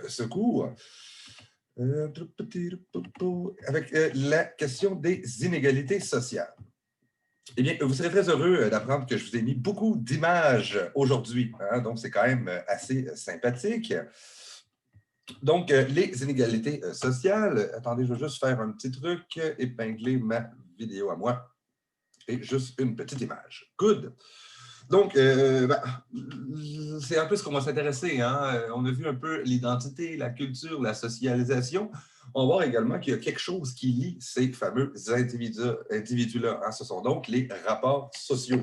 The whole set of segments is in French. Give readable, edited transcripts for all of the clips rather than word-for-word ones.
ce cours avec la question des inégalités sociales. Eh bien, vous serez très heureux d'apprendre que je vous ai mis beaucoup d'images aujourd'hui. Hein, donc, c'est quand même assez sympathique. Donc, les inégalités sociales. Attendez, je vais juste faire un petit truc, épingler ma vidéo à moi. Et juste une petite image. Good. Donc, c'est un peu ce qu'on va s'intéresser. Hein? On a vu un peu l'identité, la culture, la socialisation. On va voir également qu'il y a quelque chose qui lie ces fameux individus-là. Hein? Ce sont donc les rapports sociaux.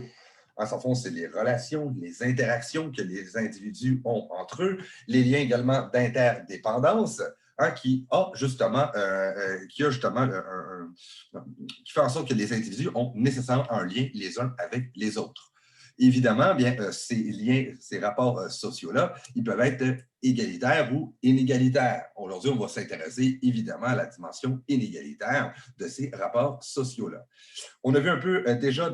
En fond, c'est les relations, les interactions que les individus ont entre eux, les liens également d'interdépendance, hein, qui fait en sorte que les individus ont nécessairement un lien les uns avec les autres. Évidemment, bien, ces liens, ces rapports sociaux-là, ils peuvent être égalitaires ou inégalitaires. Aujourd'hui, on va s'intéresser évidemment à la dimension inégalitaire de ces rapports sociaux-là. On a vu un peu déjà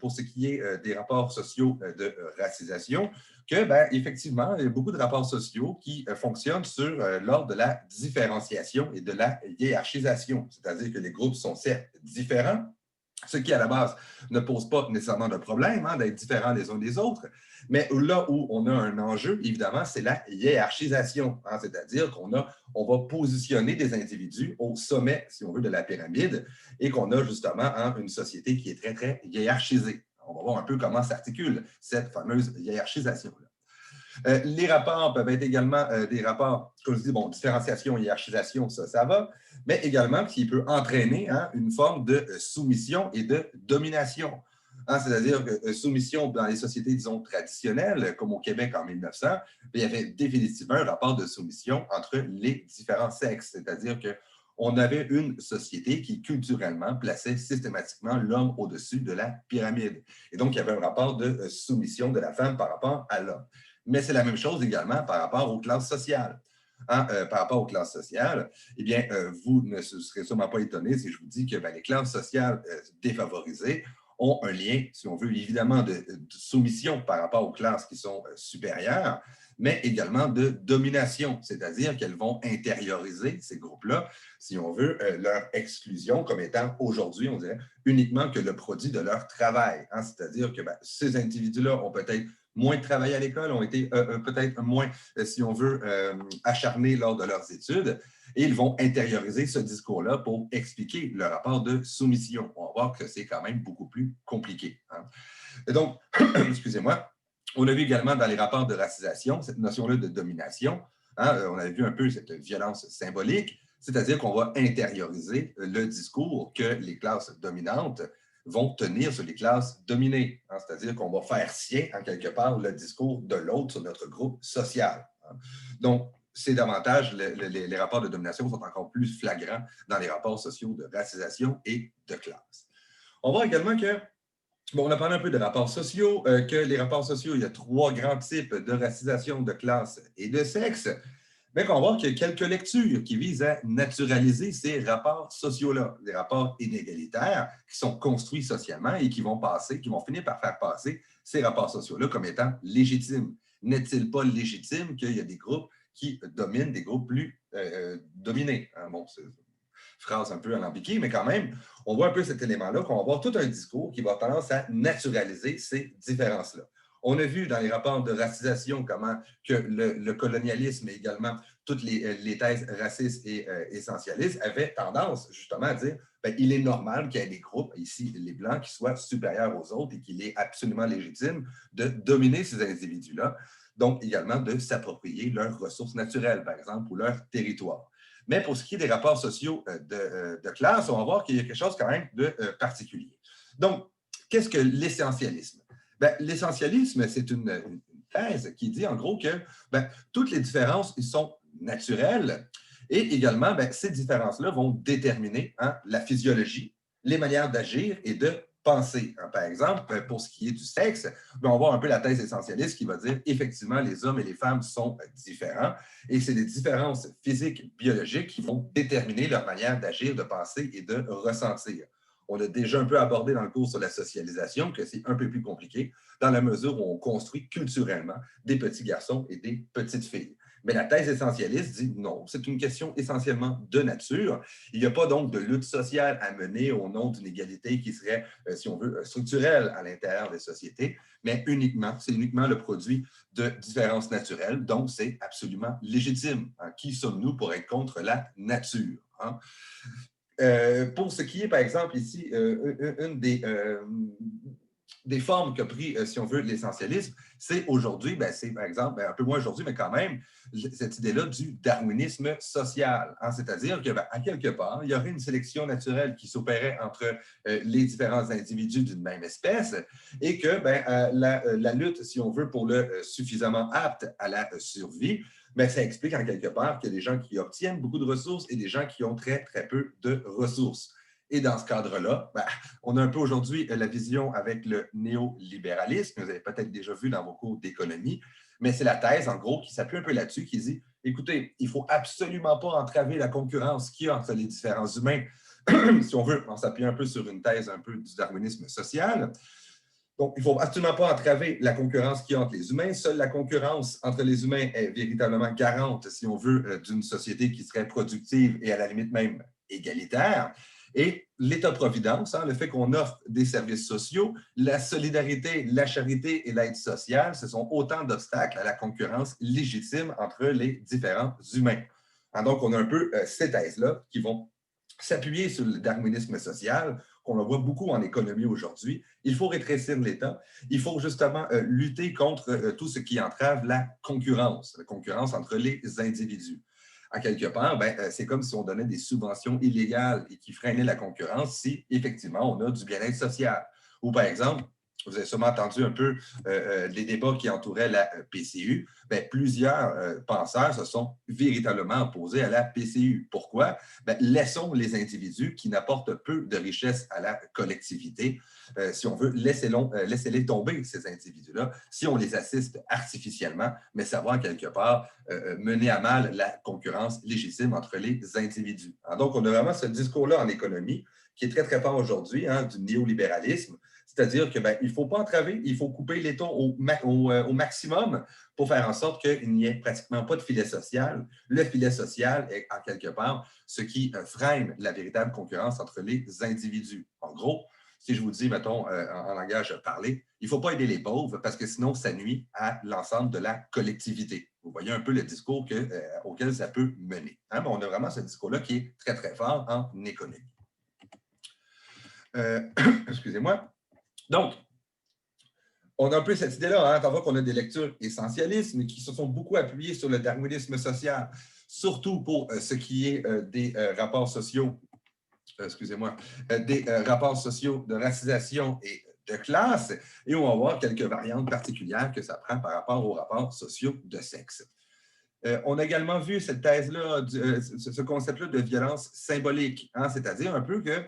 pour ce qui est des rapports sociaux de racisation que, ben, effectivement, il y a beaucoup de rapports sociaux qui fonctionnent sur l'ordre de la différenciation et de la hiérarchisation, c'est-à-dire que les groupes sont certes différents, ce qui, à la base, ne pose pas nécessairement de problème hein, d'être différents les uns des autres, mais là où on a un enjeu, évidemment, c'est la hiérarchisation, hein, c'est-à-dire qu'on va positionner des individus au sommet, si on veut, de la pyramide, et qu'on a justement hein, une société qui est très, très hiérarchisée. On va voir un peu comment s'articule cette fameuse hiérarchisation-là. Les rapports peuvent être également des rapports, comme je dis, bon, différenciation, hiérarchisation, ça va, mais également qui peut entraîner hein, une forme de soumission et de domination. Hein, c'est-à-dire que soumission dans les sociétés, disons, traditionnelles, comme au Québec en 1900, il y avait définitivement un rapport de soumission entre les différents sexes, c'est-à-dire qu'on avait une société qui, culturellement, plaçait systématiquement l'homme au-dessus de la pyramide. Et donc, il y avait un rapport de soumission de la femme par rapport à l'homme. Mais c'est la même chose également par rapport aux classes sociales. Hein, par rapport aux classes sociales, eh bien, vous ne serez sûrement pas étonné si je vous dis que ben, les classes sociales défavorisées ont un lien, si on veut, évidemment de soumission par rapport aux classes qui sont supérieures, mais également de domination, c'est-à-dire qu'elles vont intérioriser ces groupes-là, si on veut, leur exclusion comme étant aujourd'hui, on dirait, uniquement que le produit de leur travail. Hein, c'est-à-dire que ben, ces individus-là ont peut-être moins travaillé à l'école, ont été peut-être moins, si on veut, acharnés lors de leurs études, et ils vont intérioriser ce discours-là pour expliquer le rapport de soumission. On va voir que c'est quand même beaucoup plus compliqué. Hein. Et donc, excusez-moi, on a vu également dans les rapports de racisation cette notion-là de domination. Hein, on avait vu un peu cette violence symbolique, c'est-à-dire qu'on va intérioriser le discours que les classes dominantes vont tenir sur les classes dominées. Hein, c'est-à-dire qu'on va faire sien, en quelque part, le discours de l'autre sur notre groupe social. Hein. Donc, c'est davantage, les rapports de domination sont encore plus flagrants dans les rapports sociaux de racisation et de classe. On voit également que, bon, on a parlé un peu de rapports sociaux, que les rapports sociaux, il y a 3 grands types de racisation de classe et de sexe, mais qu'on voit qu'il y a quelques lectures qui visent à naturaliser ces rapports sociaux-là, des rapports inégalitaires qui sont construits socialement et qui vont finir par faire passer ces rapports sociaux-là comme étant légitimes. N'est-il pas légitime qu'il y a des groupes qui dominent des groupes plus dominés? Hein, bon, c'est une phrase un peu alambiquée, mais quand même, on voit un peu cet élément-là, qu'on va avoir tout un discours qui va tendance à naturaliser ces différences-là. On a vu dans les rapports de racisation comment que le colonialisme et également toutes les thèses racistes et essentialistes avaient tendance justement à dire ben, il est normal qu'il y ait des groupes, ici les Blancs, qui soient supérieurs aux autres et qu'il est absolument légitime de dominer ces individus-là, donc également de s'approprier leurs ressources naturelles, par exemple, ou leur territoire. Mais pour ce qui est des rapports sociaux de classe, on va voir qu'il y a quelque chose quand même de particulier. Donc, qu'est-ce que l'essentialisme? Ben, l'essentialisme, c'est une thèse qui dit en gros que ben, toutes les différences sont naturelles et également, ben, ces différences-là vont déterminer hein, la physiologie, les manières d'agir et de penser. Hein, par exemple, pour ce qui est du sexe, ben, on voit un peu la thèse essentialiste qui va dire effectivement, les hommes et les femmes sont différents et c'est des différences physiques, biologiques qui vont déterminer leur manière d'agir, de penser et de ressentir. On a déjà un peu abordé dans le cours sur la socialisation que c'est un peu plus compliqué dans la mesure où on construit culturellement des petits garçons et des petites filles. Mais la thèse essentialiste dit non, c'est une question essentiellement de nature. Il n'y a pas donc de lutte sociale à mener au nom d'une égalité qui serait, si on veut, structurelle à l'intérieur des sociétés, mais c'est uniquement le produit de différences naturelles, donc c'est absolument légitime. Hein? Qui sommes-nous pour être contre la nature? Hein? Pour ce qui est, par exemple, ici, une des formes qu'a pris, si on veut, l'essentialisme, c'est aujourd'hui, c'est par exemple, un peu moins aujourd'hui, mais quand même, cette idée-là du darwinisme social. Hein, c'est-à-dire que, à quelque part, il y aurait une sélection naturelle qui s'opérait entre les différents individus d'une même espèce et que la lutte, si on veut, pour le suffisamment apte à la survie, ça explique en quelque part qu'il y a des gens qui obtiennent beaucoup de ressources et des gens qui ont très, très peu de ressources. Et dans ce cadre-là, on a un peu aujourd'hui la vision avec le néolibéralisme, vous avez peut-être déjà vu dans vos cours d'économie, mais c'est la thèse, en gros, qui s'appuie un peu là-dessus, qui dit, écoutez, il ne faut absolument pas entraver la concurrence qu'il y a entre les différents humains, si on veut, on s'appuie un peu sur une thèse un peu du darwinisme social. Donc, il ne faut absolument pas entraver la concurrence qu'il y a entre les humains. Seule la concurrence entre les humains est véritablement garante, si on veut, d'une société qui serait productive et à la limite même égalitaire. Et l'État-providence, le fait qu'on offre des services sociaux, la solidarité, la charité et l'aide sociale, ce sont autant d'obstacles à la concurrence légitime entre les différents humains. Donc, on a un peu ces thèses-là qui vont s'appuyer sur le darwinisme social, qu'on le voit beaucoup en économie aujourd'hui. Il faut rétrécir l'État. Il faut justement lutter contre tout ce qui entrave la concurrence entre les individus. En quelque part, c'est comme si on donnait des subventions illégales et qui freinaient la concurrence si, effectivement, on a du bien-être social. Ou, par exemple, vous avez sûrement entendu un peu les débats qui entouraient la PCU. Plusieurs penseurs se sont véritablement opposés à la PCU. Pourquoi? Laissons les individus qui n'apportent peu de richesse à la collectivité. Si on veut, laissez-les tomber, ces individus-là, si on les assiste artificiellement, mais ça va, quelque part, mener à mal la concurrence légitime entre les individus. Donc, on a vraiment ce discours-là en économie qui est très, très fort aujourd'hui, du néolibéralisme. C'est-à-dire qu'il ne faut pas entraver, il faut couper les taux au maximum pour faire en sorte qu'il n'y ait pratiquement pas de filet social. Le filet social est, en quelque part, ce qui freine la véritable concurrence entre les individus. En gros, si je vous dis, mettons, en langage parlé, il ne faut pas aider les pauvres parce que sinon, ça nuit à l'ensemble de la collectivité. Vous voyez un peu le discours auquel ça peut mener. On a vraiment ce discours-là qui est très, très fort en économie. Excusez-moi. Donc, on a un peu cette idée-là, on voit qu'on a des lectures essentialistes, mais qui se sont beaucoup appuyées sur le darwinisme social, surtout pour ce qui est des rapports sociaux, des rapports sociaux de racisation et de classe, et on va voir quelques variantes particulières que ça prend par rapport aux rapports sociaux de sexe. On a également vu cette thèse-là, ce concept-là de violence symbolique, c'est-à-dire un peu que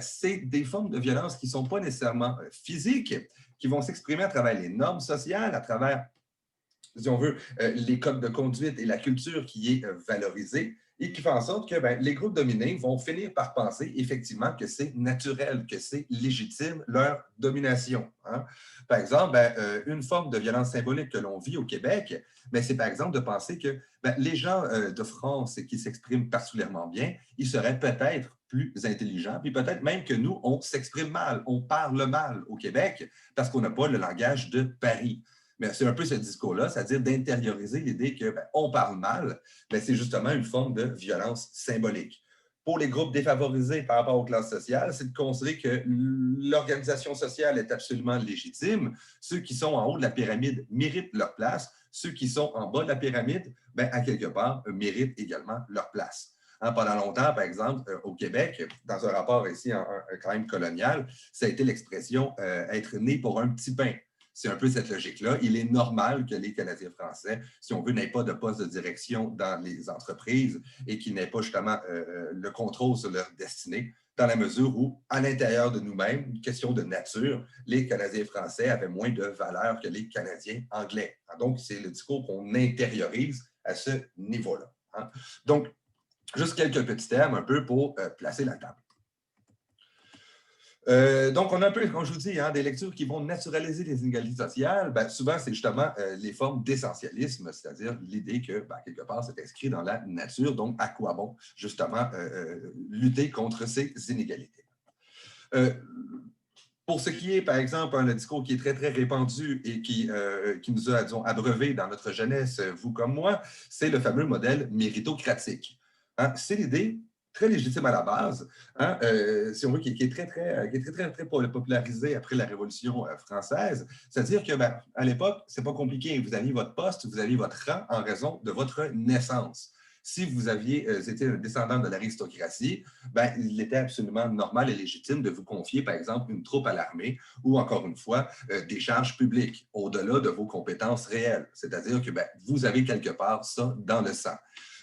c'est des formes de violence qui ne sont pas nécessairement physiques, qui vont s'exprimer à travers les normes sociales, à travers, si on veut, les codes de conduite et la culture qui est valorisée, et qui fait en sorte que les groupes dominés vont finir par penser effectivement que c'est naturel, que c'est légitime leur domination. Par exemple, une forme de violence symbolique que l'on vit au Québec, c'est par exemple de penser que les gens de France qui s'expriment particulièrement bien, ils seraient peut-être plus intelligents, puis peut-être même que nous, on s'exprime mal, on parle mal au Québec parce qu'on n'a pas le langage de Paris. Mais c'est un peu ce discours-là, c'est-à-dire d'intérioriser l'idée qu'on parle mal, c'est justement une forme de violence symbolique. Pour les groupes défavorisés par rapport aux classes sociales, c'est de considérer que l'organisation sociale est absolument légitime. Ceux qui sont en haut de la pyramide méritent leur place. Ceux qui sont en bas de la pyramide, à quelque part, méritent également leur place. Pendant longtemps, par exemple, au Québec, dans un rapport ici, quand même colonial, ça a été l'expression être né pour un petit pain. C'est un peu cette logique-là. Il est normal que les Canadiens français, si on veut, n'aient pas de poste de direction dans les entreprises et qu'ils n'aient pas justement le contrôle sur leur destinée, dans la mesure où, à l'intérieur de nous-mêmes, une question de nature, les Canadiens français avaient moins de valeur que les Canadiens anglais. Donc, c'est le discours qu'on intériorise à ce niveau-là. Donc, juste quelques petits termes un peu pour placer la table. Donc, on a un peu, comme je vous dis, hein, des lectures qui vont naturaliser les inégalités sociales. Ben, souvent, c'est justement les formes d'essentialisme, c'est-à-dire l'idée que, ben, quelque part, c'est inscrit dans la nature. Donc, à quoi bon, justement, lutter contre ces inégalités? Euh, pour ce qui est, par exemple, un discours qui est très, très répandu et qui nous a, disons, abreuvé dans notre jeunesse, vous comme moi, c'est le fameux modèle méritocratique. Hein? C'est l'idée très légitime à la base, hein, si on veut, qui est très popularisée après la Révolution française. C'est-à-dire que, ben, à l'époque, c'est pas compliqué. Vous aviez votre poste, vous aviez votre rang en raison de votre naissance. Si vous aviez été un descendant de l'aristocratie, ben, il était absolument normal et légitime de vous confier, par exemple, une troupe à l'armée ou, encore une fois, des charges publiques au-delà de vos compétences réelles. C'est-à-dire que ben, vous avez quelque part ça dans le sang.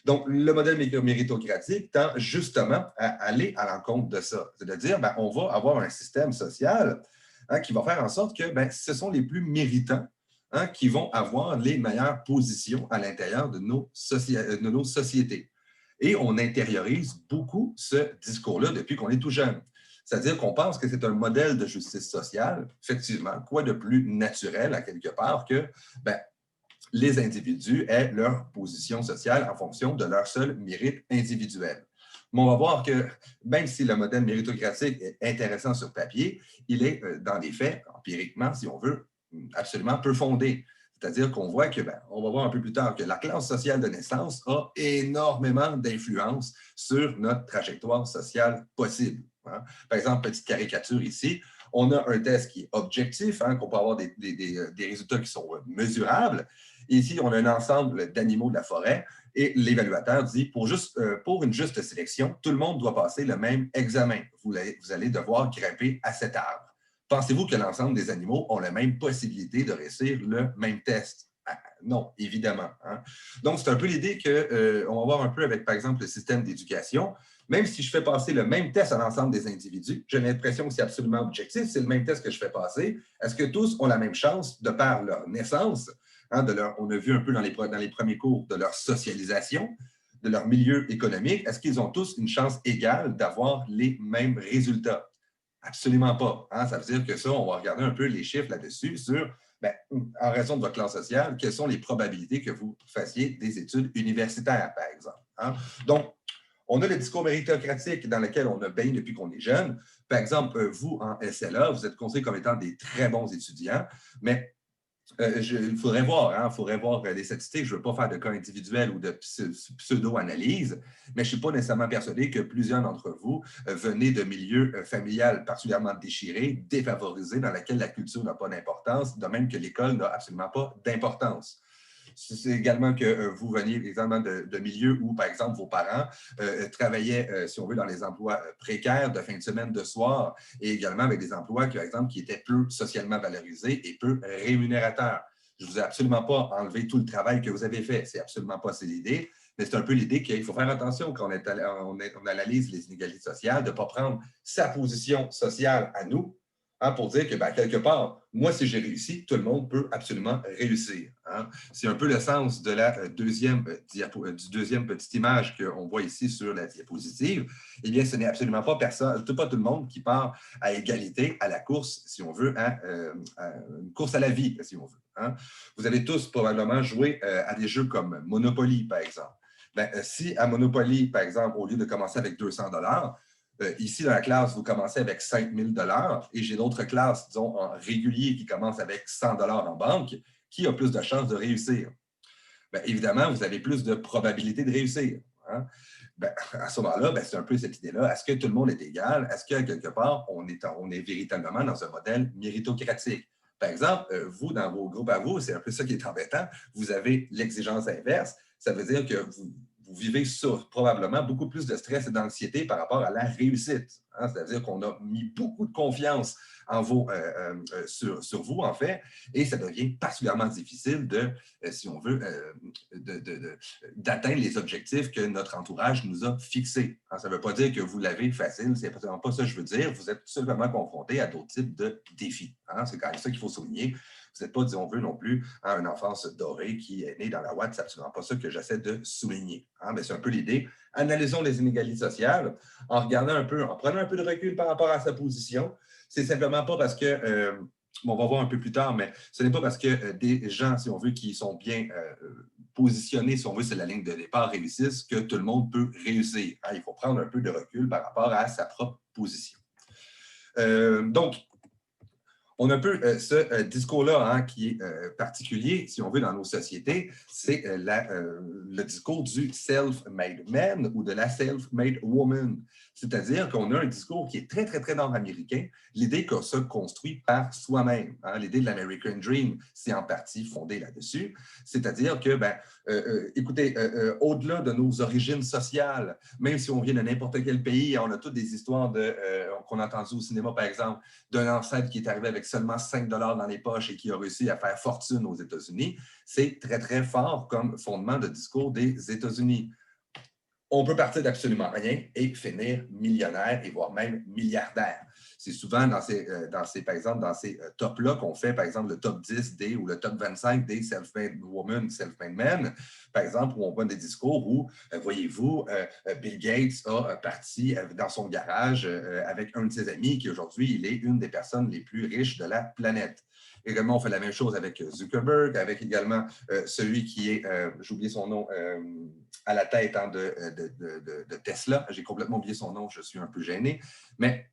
Donc, le modèle méritocratique tend justement à aller à l'encontre de ça. C'est-à-dire, ben, on va avoir un système social, hein, qui va faire en sorte que ben, ce sont les plus méritants, hein, qui vont avoir les meilleures positions à l'intérieur de nos sociétés. Et on intériorise beaucoup ce discours-là depuis qu'on est tout jeune. C'est-à-dire qu'on pense que c'est un modèle de justice sociale, effectivement, quoi de plus naturel à quelque part que ben, les individus aient leur position sociale en fonction de leur seul mérite individuel. Mais on va voir que même si le modèle méritocratique est intéressant sur papier, il est, dans les faits, empiriquement, si on veut, absolument peu fondé. C'est-à-dire qu'on voit que, ben, on va voir un peu plus tard, que la classe sociale de naissance a énormément d'influence sur notre trajectoire sociale possible. Hein. Par exemple, petite caricature ici, on a un test qui est objectif, hein, qu'on peut avoir des résultats qui sont mesurables. Ici, on a un ensemble d'animaux de la forêt et l'évaluateur dit, pour une juste sélection, tout le monde doit passer le même examen. Vous allez devoir grimper à cet arbre. Pensez-vous que l'ensemble des animaux ont la même possibilité de réussir le même test? Non, évidemment. Hein? Donc, c'est un peu l'idée qu'on va voir un peu avec, par exemple, le système d'éducation. Même si je fais passer le même test à l'ensemble des individus, j'ai l'impression que c'est absolument objectif, c'est le même test que je fais passer. Est-ce que tous ont la même chance de par leur naissance, hein, on a vu un peu dans les premiers cours de leur socialisation, de leur milieu économique, est-ce qu'ils ont tous une chance égale d'avoir les mêmes résultats? Absolument pas. Hein? Ça veut dire que ça, on va regarder un peu les chiffres là-dessus sur, ben, en raison de votre classe sociale, quelles sont les probabilités que vous fassiez des études universitaires, par exemple. Hein? Donc, on a le discours méritocratique dans lequel on a baigné depuis qu'on est jeune. Par exemple, vous, en SLA, vous êtes considérés comme étant des très bons étudiants, mais il faudrait voir, hein, les statistiques. Je ne veux pas faire de cas individuels ou de pseudo-analyse, mais je ne suis pas nécessairement persuadé que plusieurs d'entre vous venez de milieux familiales particulièrement déchirés, défavorisés, dans lesquels la culture n'a pas d'importance, de même que l'école n'a absolument pas d'importance. C'est également que vous veniez, évidemment, de milieux où, par exemple, vos parents travaillaient, si on veut, dans les emplois précaires de fin de semaine, de soir, et également avec des emplois, par exemple, qui étaient peu socialement valorisés et peu rémunérateurs. Je ne vous ai absolument pas enlevé tout le travail que vous avez fait. C'est absolument pas l'idée, mais c'est un peu l'idée qu'il faut faire attention quand on analyse les inégalités sociales, de ne pas prendre sa position sociale à nous, hein, pour dire que, ben, quelque part, moi, si j'ai réussi, tout le monde peut absolument réussir. Hein. C'est un peu le sens de la du deuxième petite image qu'on voit ici sur la diapositive. Eh bien, ce n'est absolument pas pas tout le monde qui part à égalité à la course, si on veut, à une course à la vie, si on veut. Hein. Vous avez tous probablement joué à des jeux comme Monopoly, par exemple. Ben, si à Monopoly, par exemple, au lieu de commencer avec 200 ici, dans la classe, vous commencez avec 5 000 et j'ai d'autres classes, disons, en régulier qui commencent avec 100 en banque. Qui a plus de chances de réussir? Bien, évidemment, vous avez plus de probabilité de réussir. Hein? Ben, à ce moment-là, ben, c'est un peu cette idée-là. Est-ce que tout le monde est égal? Est-ce que, quelque part, on est véritablement dans un modèle méritocratique? Par exemple, vous, dans vos groupes à vous, c'est un peu ça qui est embêtant, vous avez l'exigence inverse. Ça veut dire que vous vivez sur probablement beaucoup plus de stress et d'anxiété par rapport à la réussite. Hein? C'est-à-dire qu'on a mis beaucoup de confiance sur vous, en fait, et ça devient particulièrement difficile si on veut, d'atteindre les objectifs que notre entourage nous a fixés. Hein? Ça ne veut pas dire que vous l'avez facile, c'est absolument pas ça que je veux dire. Vous êtes tout simplement confronté à d'autres types de défis. Hein? C'est quand même ça qu'il faut souligner. Vous n'êtes pas, disons, veut non plus une enfance dorée qui est née dans la ouate. C'est absolument pas ça que j'essaie de souligner. Mais c'est un peu l'idée. Analysons les inégalités sociales en regardant un peu, en prenant un peu de recul par rapport à sa position. C'est simplement pas parce que, on va voir un peu plus tard, mais ce n'est pas parce que des gens, si on veut, qui sont bien positionnés, si on veut, c'est la ligne de départ, réussissent, que tout le monde peut réussir. Il faut prendre un peu de recul par rapport à sa propre position. Donc, on a un peu ce discours-là qui est particulier, si on veut, dans nos sociétés, c'est le discours du self-made man ou de la self-made woman. C'est-à-dire qu'on a un discours qui est très, très, très nord-américain, l'idée qu'on se construit par soi-même. L'idée de l'American Dream, c'est en partie fondé là-dessus. C'est-à-dire que, écoutez, au-delà de nos origines sociales, même si on vient de n'importe quel pays, on a toutes des histoires qu'on a entendues au cinéma, par exemple, d'un ancêtre qui est arrivé avec seulement 5 $ dans les poches et qui a réussi à faire fortune aux États-Unis. C'est très, très fort comme fondement de discours des États-Unis. On peut partir d'absolument rien et finir millionnaire et voire même milliardaire. C'est souvent dans par exemple, dans ces tops-là qu'on fait, par exemple, le top 10 des ou le top 25 des self-made women, self-made men, par exemple, où on voit des discours où, voyez-vous, Bill Gates a parti dans son garage avec un de ses amis qui, aujourd'hui, il est une des personnes les plus riches de la planète. Également, on fait la même chose avec Zuckerberg, avec également celui qui est, j'ai oublié son nom, à la tête de Tesla. J'ai complètement oublié son nom, je suis un peu gêné. Mais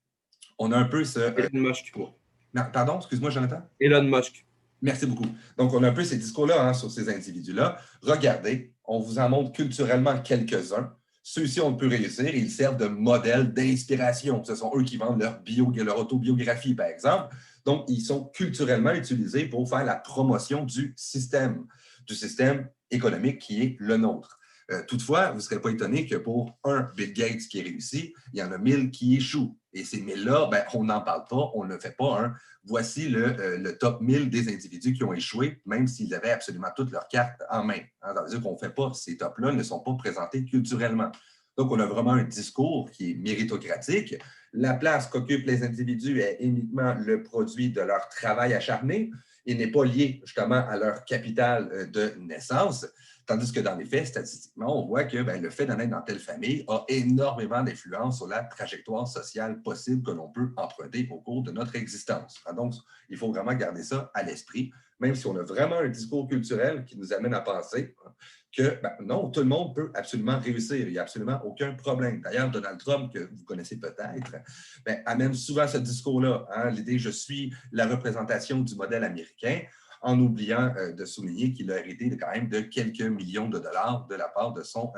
on a un peu ce... Elon Musk. Non, pardon, excuse-moi, Jonathan. Elon Musk. Merci beaucoup. Donc, on a un peu ces discours-là sur ces individus-là. Regardez, on vous en montre culturellement quelques-uns. Ceux-ci ont pu réussir, ils servent de modèle d'inspiration. Ce sont eux qui vendent leur autobiographie, par exemple. Donc, ils sont culturellement utilisés pour faire la promotion du système économique qui est le nôtre. Toutefois, vous ne serez pas étonné que pour un Bill Gates qui réussit, il y en a 1000 qui échouent. Et ces 1000-là, on n'en parle pas, on ne fait pas voici le top 1000 des individus qui ont échoué, même s'ils avaient absolument toutes leurs cartes en main. Ça veut dire qu'on ne fait pas, ces tops-là ne sont pas présentés culturellement. Donc, on a vraiment un discours qui est méritocratique. La place qu'occupent les individus est uniquement le produit de leur travail acharné et n'est pas lié justement à leur capital de naissance. Tandis que dans les faits, statistiquement, on voit que le fait d'en être dans telle famille a énormément d'influence sur la trajectoire sociale possible que l'on peut emprunter au cours de notre existence. Donc, il faut vraiment garder ça à l'esprit, même si on a vraiment un discours culturel qui nous amène à penser que non, tout le monde peut absolument réussir. Il n'y a absolument aucun problème. D'ailleurs, Donald Trump, que vous connaissez peut-être, amène souvent ce discours-là. L'idée « je suis la représentation du modèle américain », en oubliant de souligner qu'il a hérité quand même de quelques millions de dollars de la part de son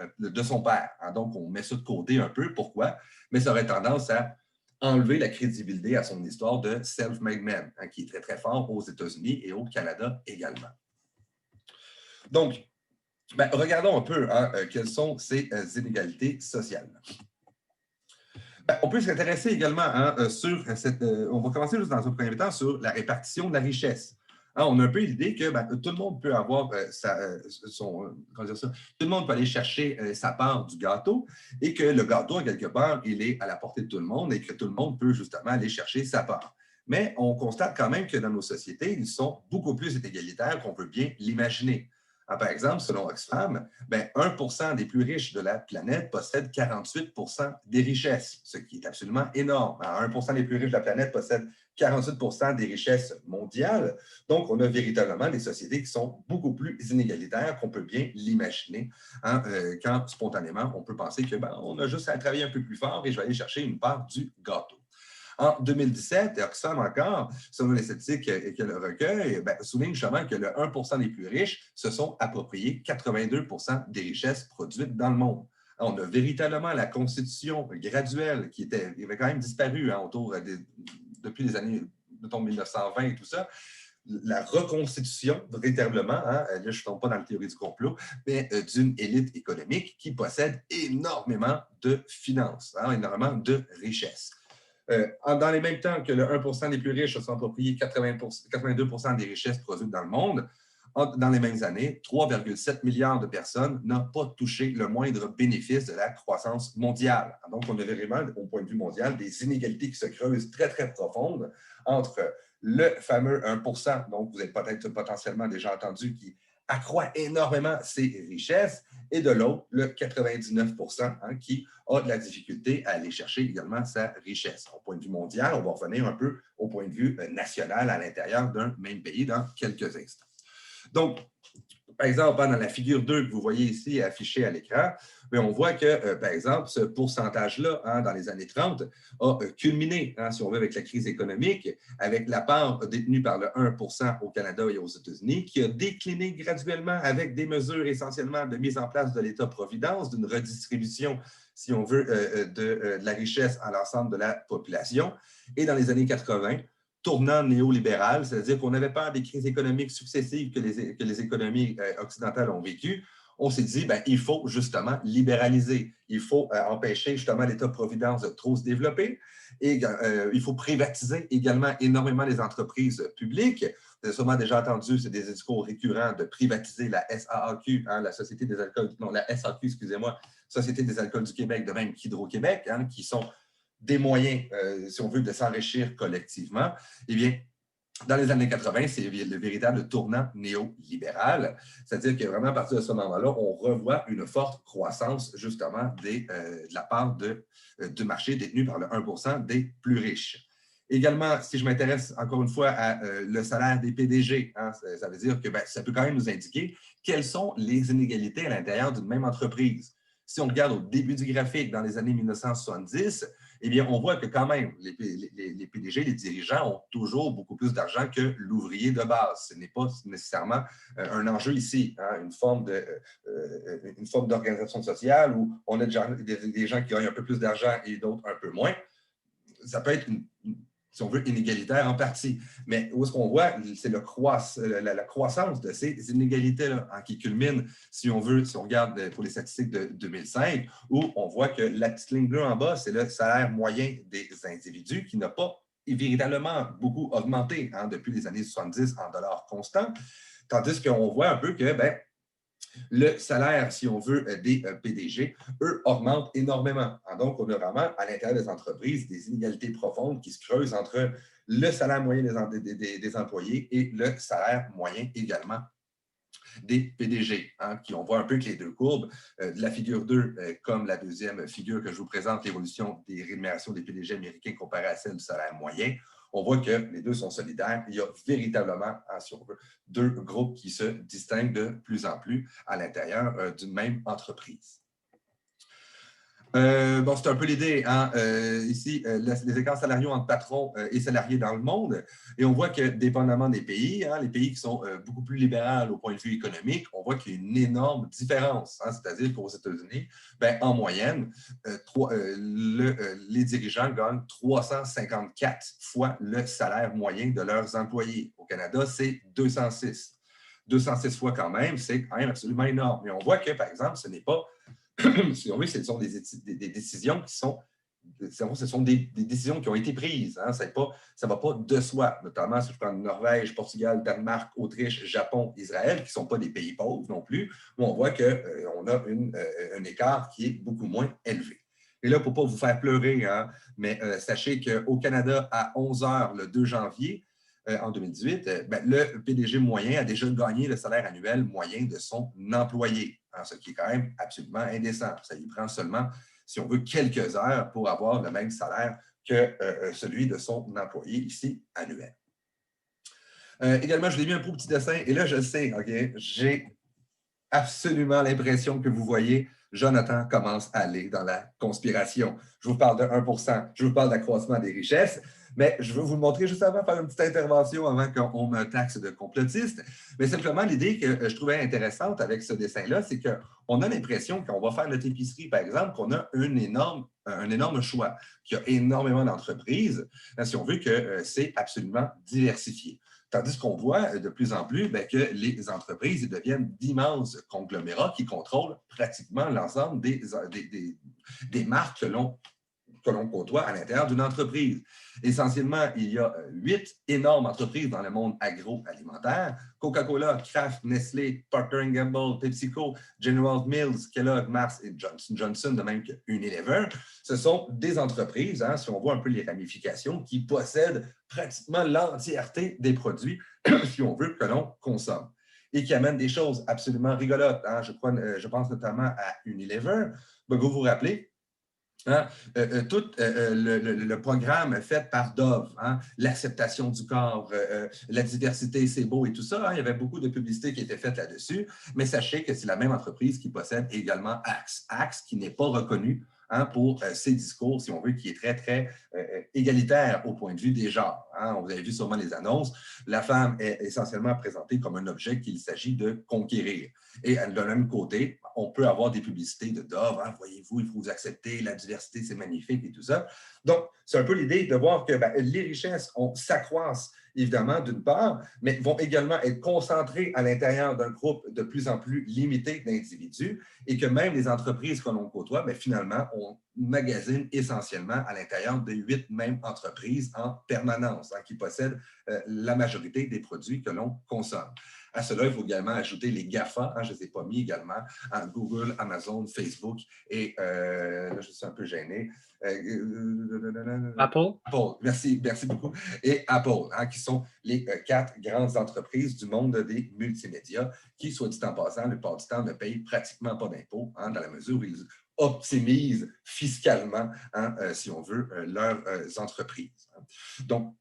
père. Donc, on met ça de côté un peu. Pourquoi? Mais ça aurait tendance à enlever la crédibilité à son histoire de self-made man, qui est très, très fort aux États-Unis et au Canada également. Donc, regardons un peu quelles sont ces inégalités sociales. On peut s'intéresser également sur on va commencer juste dans un premier temps sur la répartition de la richesse. On a un peu l'idée que tout le monde peut avoir tout le monde peut aller chercher sa part du gâteau et que le gâteau, en quelque part, il est à la portée de tout le monde et que tout le monde peut justement aller chercher sa part. Mais on constate quand même que dans nos sociétés, ils sont beaucoup plus inégalitaires qu'on peut bien l'imaginer. Par exemple, selon Oxfam, 1% des plus riches de la planète possèdent 48% des richesses, ce qui est absolument énorme. 1% des plus riches de la planète possèdent 48% des richesses mondiales. Donc, on a véritablement des sociétés qui sont beaucoup plus inégalitaires qu'on peut bien l'imaginer, quand spontanément, on peut penser qu'on a juste à travailler un peu plus fort et je vais aller chercher une part du gâteau. En 2017, Oxfam encore, selon les statistiques que le recueil, souligne justement que le 1% des plus riches se sont appropriés 82% des richesses produites dans le monde. On a véritablement la constitution graduelle qui avait quand même disparu depuis les années 1920 et tout ça. La reconstitution, véritablement, là je ne tombe pas dans la théorie du complot, mais d'une élite économique qui possède énormément de finances, énormément de richesses. Dans les mêmes temps que le 1% des plus riches se sont appropriés 82% des richesses produites dans le monde, dans les mêmes années, 3,7 milliards de personnes n'ont pas touché le moindre bénéfice de la croissance mondiale. Donc, on a vraiment, au point de vue mondial, des inégalités qui se creusent très, très profondes entre le fameux 1%, donc vous avez peut-être potentiellement déjà entendu, qui accroît énormément ses richesses, et de l'autre, le 99%, qui a de la difficulté à aller chercher également sa richesse. Au point de vue mondial, on va revenir un peu au point de vue national à l'intérieur d'un même pays dans quelques instants. Donc, par exemple, dans la figure 2 que vous voyez ici affichée à l'écran, on voit que, par exemple, ce pourcentage-là, dans les années 30, a culminé, si on veut, avec la crise économique, avec la part détenue par le 1% au Canada et aux États-Unis, qui a décliné graduellement avec des mesures essentiellement de mise en place de l'État-providence, d'une redistribution, si on veut, de la richesse à l'ensemble de la population. Et dans les années 80, tournant néolibéral, c'est-à-dire qu'on avait peur des crises économiques successives que les économies occidentales ont vécues. On s'est dit, il faut justement libéraliser. Il faut empêcher justement l'État-providence de trop se développer. Et il faut privatiser également énormément les entreprises publiques. Vous avez sûrement déjà entendu, c'est des discours récurrents de privatiser la SAAQ, la Société des alcools, non, la SAQ, excusez-moi, Société des alcools du Québec, de même qu'Hydro-Québec, qui sont des moyens, si on veut, de s'enrichir collectivement. Eh bien, dans les années 80, c'est le véritable tournant néolibéral, c'est-à-dire que vraiment à partir de ce moment-là, on revoit une forte croissance justement de la part du marché détenu par le 1% des plus riches. Également, si je m'intéresse encore une fois à le salaire des PDG, ça veut dire que ça peut quand même nous indiquer quelles sont les inégalités à l'intérieur d'une même entreprise. Si on regarde au début du graphique, dans les années 1970, eh bien, on voit que quand même, les PDG, les dirigeants ont toujours beaucoup plus d'argent que l'ouvrier de base. Ce n'est pas nécessairement un enjeu ici, une forme d'organisation sociale où on a des gens qui gagnent un peu plus d'argent et d'autres un peu moins. Ça peut être si on veut, inégalitaire en partie. Mais où est-ce qu'on voit, c'est la croissance de ces inégalités-là qui culmine, si on veut, si on regarde pour les statistiques de 2005, où on voit que la petite ligne bleue en bas, c'est le salaire moyen des individus qui n'a pas véritablement beaucoup augmenté depuis les années 70 en dollars constants, tandis qu'on voit un peu que, le salaire, si on veut, des PDG, eux, augmente énormément. Donc, on a vraiment, à l'intérieur des entreprises, des inégalités profondes qui se creusent entre le salaire moyen des employés et le salaire moyen également des PDG, qui on voit un peu que les deux courbes, de la figure 2 comme la deuxième figure que je vous présente, l'évolution des rémunérations des PDG américains comparée à celle du salaire moyen. On voit que les deux sont solidaires. Il y a véritablement, si on veut, deux groupes qui se distinguent de plus en plus à l'intérieur d'une même entreprise. C'est un peu l'idée. Ici, les écarts salariaux entre patrons et salariés dans le monde. Et on voit que, dépendamment des pays, les pays qui sont beaucoup plus libéraux au point de vue économique, on voit qu'il y a une énorme différence. C'est-à-dire qu'aux États-Unis, en moyenne, les dirigeants gagnent 354 fois le salaire moyen de leurs employés. Au Canada, c'est 206. 206 fois quand même, c'est quand même absolument énorme. Mais on voit que, par exemple, ce n'est pas si on veut, ce sont des décisions qui sont, ce sont des décisions qui ont été prises. Ça ne va pas de soi, notamment si je prends Norvège, Portugal, Danemark, Autriche, Japon, Israël, qui ne sont pas des pays pauvres non plus, où on voit qu'on a un écart qui est beaucoup moins élevé. Et là, pour ne pas vous faire pleurer, mais sachez qu'au Canada, à 11 h le 2 janvier, en 2018, le PDG moyen a déjà gagné le salaire annuel moyen de son employé, ce qui est quand même absolument indécent. Ça lui prend seulement, si on veut, quelques heures pour avoir le même salaire que celui de son employé ici annuel. Également, je l'ai mis un petit dessin, et là, je le sais, j'ai absolument l'impression que vous voyez, Jonathan commence à aller dans la conspiration. Je vous parle de 1%, je vous parle d'accroissement des richesses, mais je veux vous le montrer juste avant, faire une petite intervention avant qu'on me taxe de complotiste. Mais simplement, l'idée que je trouvais intéressante avec ce dessin-là, c'est qu'on a l'impression, quand on va faire notre épicerie, par exemple, qu'on a un énorme choix, qu'il y a énormément d'entreprises, si on veut que c'est absolument diversifié. Tandis qu'on voit de plus en plus que les entreprises deviennent d'immenses conglomérats qui contrôlent pratiquement l'ensemble des marques que l'on que l'on côtoie à l'intérieur d'une entreprise. Essentiellement, il y a 8 énormes entreprises dans le monde agroalimentaire. Coca-Cola, Kraft, Nestlé, Procter & Gamble, PepsiCo, General Mills, Kellogg, Mars et Johnson Johnson, de même que Unilever. Ce sont des entreprises, hein, si on voit un peu les ramifications, qui possèdent pratiquement l'entièreté des produits, si on veut, que l'on consomme. Et qui amènent des choses absolument rigolotes. Hein. Je pense notamment à Unilever. Donc, vous vous rappelez, hein, tout le programme fait par Dove, hein, l'acceptation du corps, la diversité, c'est beau et tout ça, hein, il y avait beaucoup de publicité qui était faite là-dessus, mais sachez que c'est la même entreprise qui possède également Axe. Axe qui n'est pas reconnu, hein, pour ses discours, si on veut, qui est très, très égalitaire au point de vue des genres. Hein. Vous avez vu sûrement les annonces. La femme est essentiellement présentée comme un objet qu'il s'agit de conquérir. Et de même côté, on peut avoir des publicités de Dove, hein, voyez-vous, il faut vous accepter, la diversité, c'est magnifique et tout ça. Donc, c'est un peu l'idée de voir que les richesses s'accroissent, évidemment, d'une part, mais vont également être concentrées à l'intérieur d'un groupe de plus en plus limité d'individus et que même les entreprises que l'on côtoie, finalement, on magasine essentiellement à l'intérieur de 8 mêmes entreprises en permanence, hein, qui possèdent la majorité des produits que l'on consomme. À cela, il faut également ajouter les GAFA, hein, je ne les ai pas mis également, hein, Google, Amazon, Facebook et, là, je suis un peu gêné, Apple. Apple, merci beaucoup, et Apple, hein, qui sont les 4 grandes entreprises du monde des multimédias qui, soit dit en passant, le plupart du temps, ne payent pratiquement pas d'impôts, hein, dans la mesure où ils optimisent fiscalement, hein, si on veut, leurs entreprises. Hein. Donc,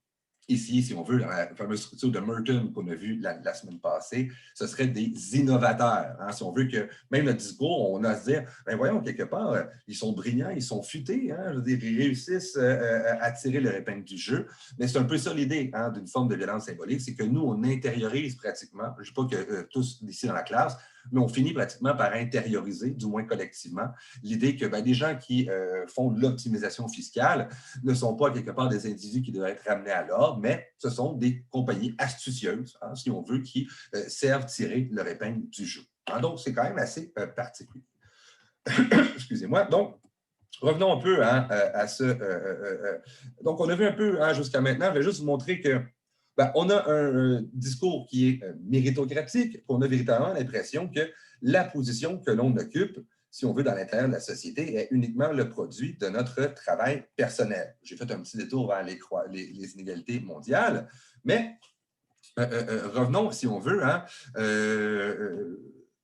ici, si on veut, la fameuse structure de Merton qu'on a vue la semaine passée, ce serait des innovateurs. Hein? Si on veut que, même le discours, on a à se dire, voyons, quelque part, ils sont brillants, ils sont futés, hein? Je veux dire, ils réussissent à tirer leur épingle du jeu. Mais c'est un peu ça l'idée, hein, d'une forme de violence symbolique, c'est que nous, on intériorise pratiquement, je ne dis pas que tous ici dans la classe, mais on finit pratiquement par intérioriser, du moins collectivement, l'idée que des gens qui font de l'optimisation fiscale ne sont pas quelque part des individus qui devraient être ramenés à l'ordre, mais ce sont des compagnies astucieuses, hein, si on veut, qui servent tirer leur épingle du jeu. Hein, donc, c'est quand même assez particulier. Excusez-moi. Donc, revenons un peu, hein, à ce... donc, on a vu un peu, hein, jusqu'à maintenant, je vais juste vous montrer que on a un discours qui est méritocratique, qu'on a véritablement l'impression que la position que l'on occupe, si on veut, dans l'intérieur de la société, est uniquement le produit de notre travail personnel. J'ai fait un petit détour vers les inégalités mondiales, mais revenons, si on veut, hein,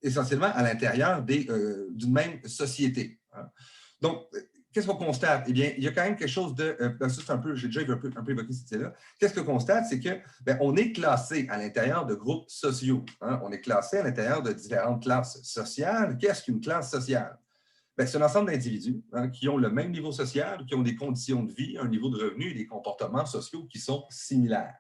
essentiellement à l'intérieur d'une même société. Hein. Donc, qu'est-ce qu'on constate? Eh bien, il y a quand même quelque chose de... ça, c'est un peu, j'ai déjà un peu évoqué cette idée-là. Qu'est-ce qu'on constate? C'est qu'on est classé à l'intérieur de groupes sociaux. Hein? On est classé à l'intérieur de différentes classes sociales. Qu'est-ce qu'une classe sociale? C'est un ensemble d'individus, hein, qui ont le même niveau social, qui ont des conditions de vie, un niveau de revenu et des comportements sociaux qui sont similaires.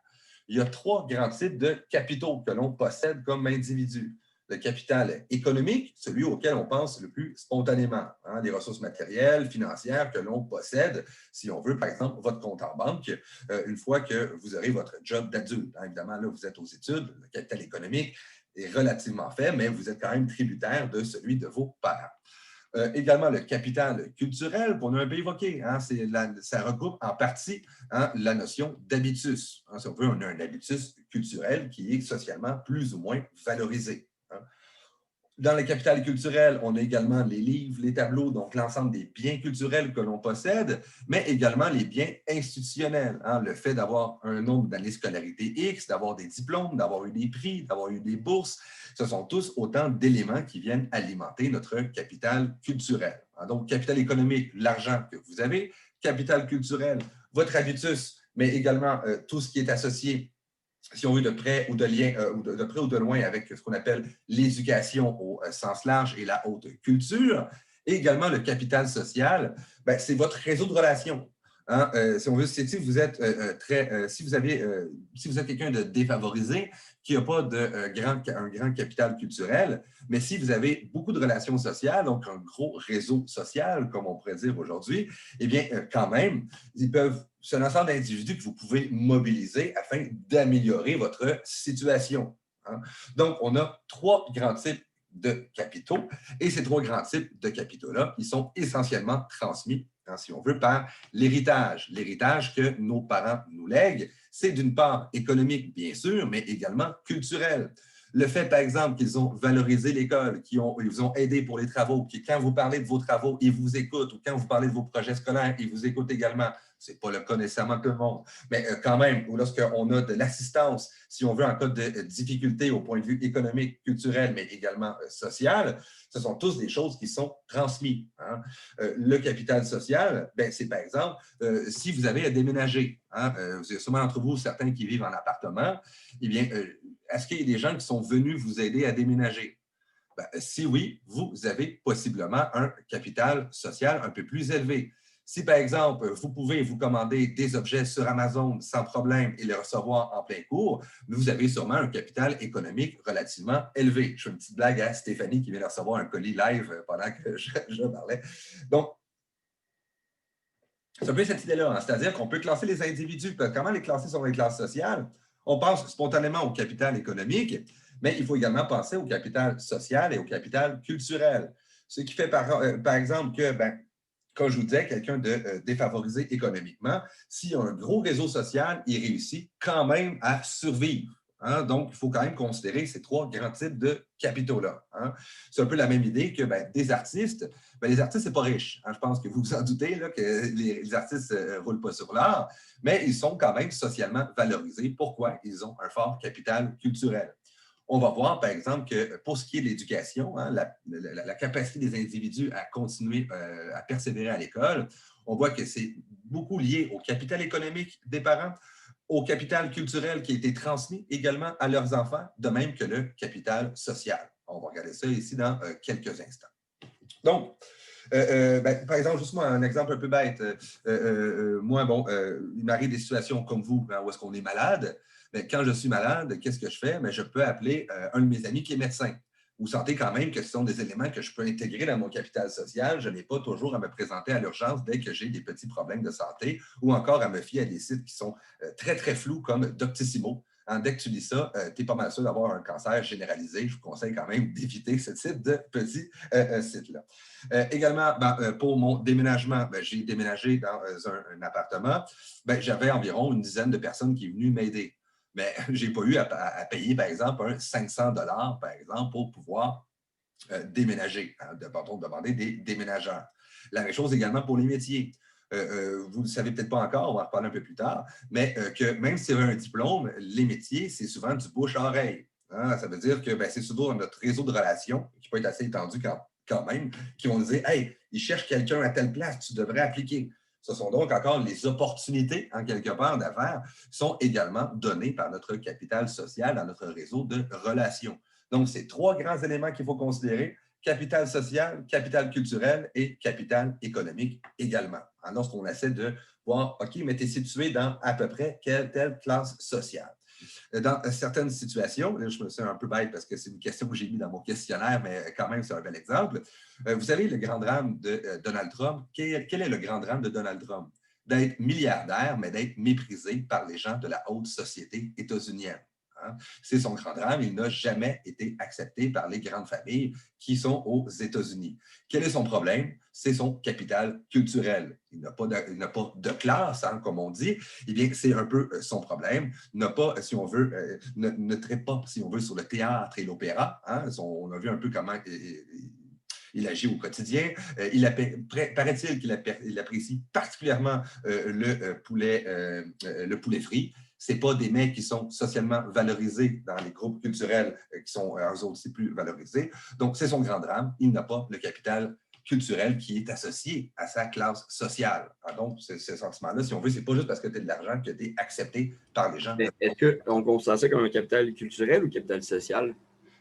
Il y a 3 grands types de capitaux que l'on possède comme individu. Le capital économique, celui auquel on pense le plus spontanément, hein, les ressources matérielles, financières que l'on possède, si on veut, par exemple, votre compte en banque, une fois que vous aurez votre job d'adulte. Hein, évidemment, là, vous êtes aux études, le capital économique est relativement faible, mais vous êtes quand même tributaire de celui de vos parents. Également, le capital culturel qu'on a un peu évoqué, hein, ça regroupe en partie, hein, la notion d'habitus. Hein, si on veut, on a un habitus culturel qui est socialement plus ou moins valorisé. Hein. Dans le capital culturel, on a également les livres, les tableaux, donc l'ensemble des biens culturels que l'on possède, mais également les biens institutionnels. Hein, le fait d'avoir un nombre d'années de scolarité X, d'avoir des diplômes, d'avoir eu des prix, d'avoir eu des bourses, ce sont tous autant d'éléments qui viennent alimenter notre capital culturel. Hein, donc, capital économique, l'argent que vous avez, capital culturel, votre habitus, mais également tout ce qui est associé, si on veut, de près ou de loin avec ce qu'on appelle l'éducation au sens large et la haute culture, et également le capital social, c'est votre réseau de relations. Hein? Si on veut, si vous êtes si vous êtes quelqu'un de défavorisé, qui n'a pas un grand capital culturel, mais si vous avez beaucoup de relations sociales, donc un gros réseau social, comme on pourrait dire aujourd'hui, eh bien, quand même, c'est un ensemble d'individus que vous pouvez mobiliser afin d'améliorer votre situation. Hein? Donc, on a 3 grands types de capitaux et ces 3 grands types de capitaux-là, ils sont essentiellement transmis hein, si on veut, par l'héritage. L'héritage que nos parents nous lèguent, c'est d'une part économique, bien sûr, mais également culturel. Le fait, par exemple, qu'ils ont valorisé l'école, qu'ils vous ont aidé pour les travaux, que quand vous parlez de vos travaux, ils vous écoutent, ou quand vous parlez de vos projets scolaires, ils vous écoutent également. Ce n'est pas le cas nécessairement de tout le monde, mais quand même, ou lorsqu'on a de l'assistance, si on veut, en cas de difficulté au point de vue économique, culturel, mais également social, ce sont tous des choses qui sont transmises. Hein. Le capital social, c'est par exemple, si vous avez à déménager, hein, vous avez sûrement entre vous certains qui vivent en appartement, eh bien, est-ce qu'il y a des gens qui sont venus vous aider à déménager? Si oui, vous avez possiblement un capital social un peu plus élevé. Si, par exemple, vous pouvez vous commander des objets sur Amazon sans problème et les recevoir en plein cours, vous avez sûrement un capital économique relativement élevé. Je fais une petite blague à Stéphanie qui vient de recevoir un colis live pendant que je parlais. Donc, c'est un peu cette idée-là, hein, c'est-à-dire qu'on peut classer les individus. Comment les classer sur les classes sociales? On pense spontanément au capital économique, mais il faut également penser au capital social et au capital culturel. Ce qui fait par exemple que, comme je vous disais, quelqu'un de défavorisé économiquement, s'il y a un gros réseau social, il réussit quand même à survivre. Hein? Donc, il faut quand même considérer ces trois grands types de capitaux-là. Hein? C'est un peu la même idée que des artistes. Les artistes, ce n'est pas riche. Hein? Je pense que vous vous en doutez là, que les artistes ne roulent pas sur l'art, mais ils sont quand même socialement valorisés. Pourquoi? Ils ont un fort capital culturel. On va voir, par exemple, que pour ce qui est de l'éducation, hein, la capacité des individus à continuer à persévérer à l'école, on voit que c'est beaucoup lié au capital économique des parents, au capital culturel qui a été transmis également à leurs enfants, de même que le capital social. On va regarder ça ici dans quelques instants. Donc, par exemple, juste moi, un exemple un peu bête. Moi, il m'arrive des situations comme vous, hein, où est-ce qu'on est malade. Mais quand je suis malade, qu'est-ce que je fais? Je peux appeler un de mes amis qui est médecin. Vous sentez quand même que ce sont des éléments que je peux intégrer dans mon capital social. Je n'ai pas toujours à me présenter à l'urgence dès que j'ai des petits problèmes de santé ou encore à me fier à des sites qui sont très, très flous comme Doctissimo. Hein, dès que tu lis ça, tu es pas mal sûr d'avoir un cancer généralisé. Je vous conseille quand même d'éviter ce type de petits sites-là. Également, pour mon déménagement, j'ai déménagé dans un appartement. J'avais environ une dizaine de personnes qui sont venues m'aider. Mais je n'ai pas eu à payer, par exemple, un 500 $, par exemple, pour pouvoir déménager, hein, demander des déménageurs. La même chose également pour les métiers. Vous ne le savez peut-être pas encore, on va en reparler un peu plus tard, mais que même s'il y a un diplôme, les métiers, c'est souvent du bouche-oreille. Hein? Ça veut dire que c'est souvent notre réseau de relations, qui peut être assez étendu quand même, qui vont nous dire « Hey, ils cherchent quelqu'un à telle place, tu devrais appliquer ». Ce sont donc encore les opportunités, en quelque part, d'affaires, sont également données par notre capital social dans notre réseau de relations. Donc, c'est trois grands éléments qu'il faut considérer: capital social, capital culturel et capital économique également. Hein, lorsqu'on essaie de voir, OK, mais tu es situé dans à peu près telle classe sociale. Dans certaines situations, là, je me suis un peu bête parce que c'est une question que j'ai mis dans mon questionnaire, mais quand même, c'est un bel exemple. Vous savez, le grand drame de Donald Trump, quel est le grand drame de Donald Trump? D'être milliardaire, mais d'être méprisé par les gens de la haute société états-unienne. Hein? C'est son grand drame. Il n'a jamais été accepté par les grandes familles qui sont aux États-Unis. Quel est son problème? C'est son capital culturel. Il n'a pas de classe, hein, comme on dit. Eh bien, c'est un peu son problème. N'a pas, si on veut, ne traite pas, si on veut, sur le théâtre et l'opéra. Hein? On a vu un peu comment il agit au quotidien. Paraît-il qu'il apprécie particulièrement le poulet frit. Ce n'est pas des mecs qui sont socialement valorisés dans les groupes culturels qui sont eux aussi plus valorisés. Donc, c'est son grand drame. Il n'a pas le capital culturel qui est associé à sa classe sociale. Donc, ce sentiment-là, si on veut, ce n'est pas juste parce que tu as de l'argent que tu es accepté par les gens. Est-ce qu'on considère ça comme un capital culturel ou capital social?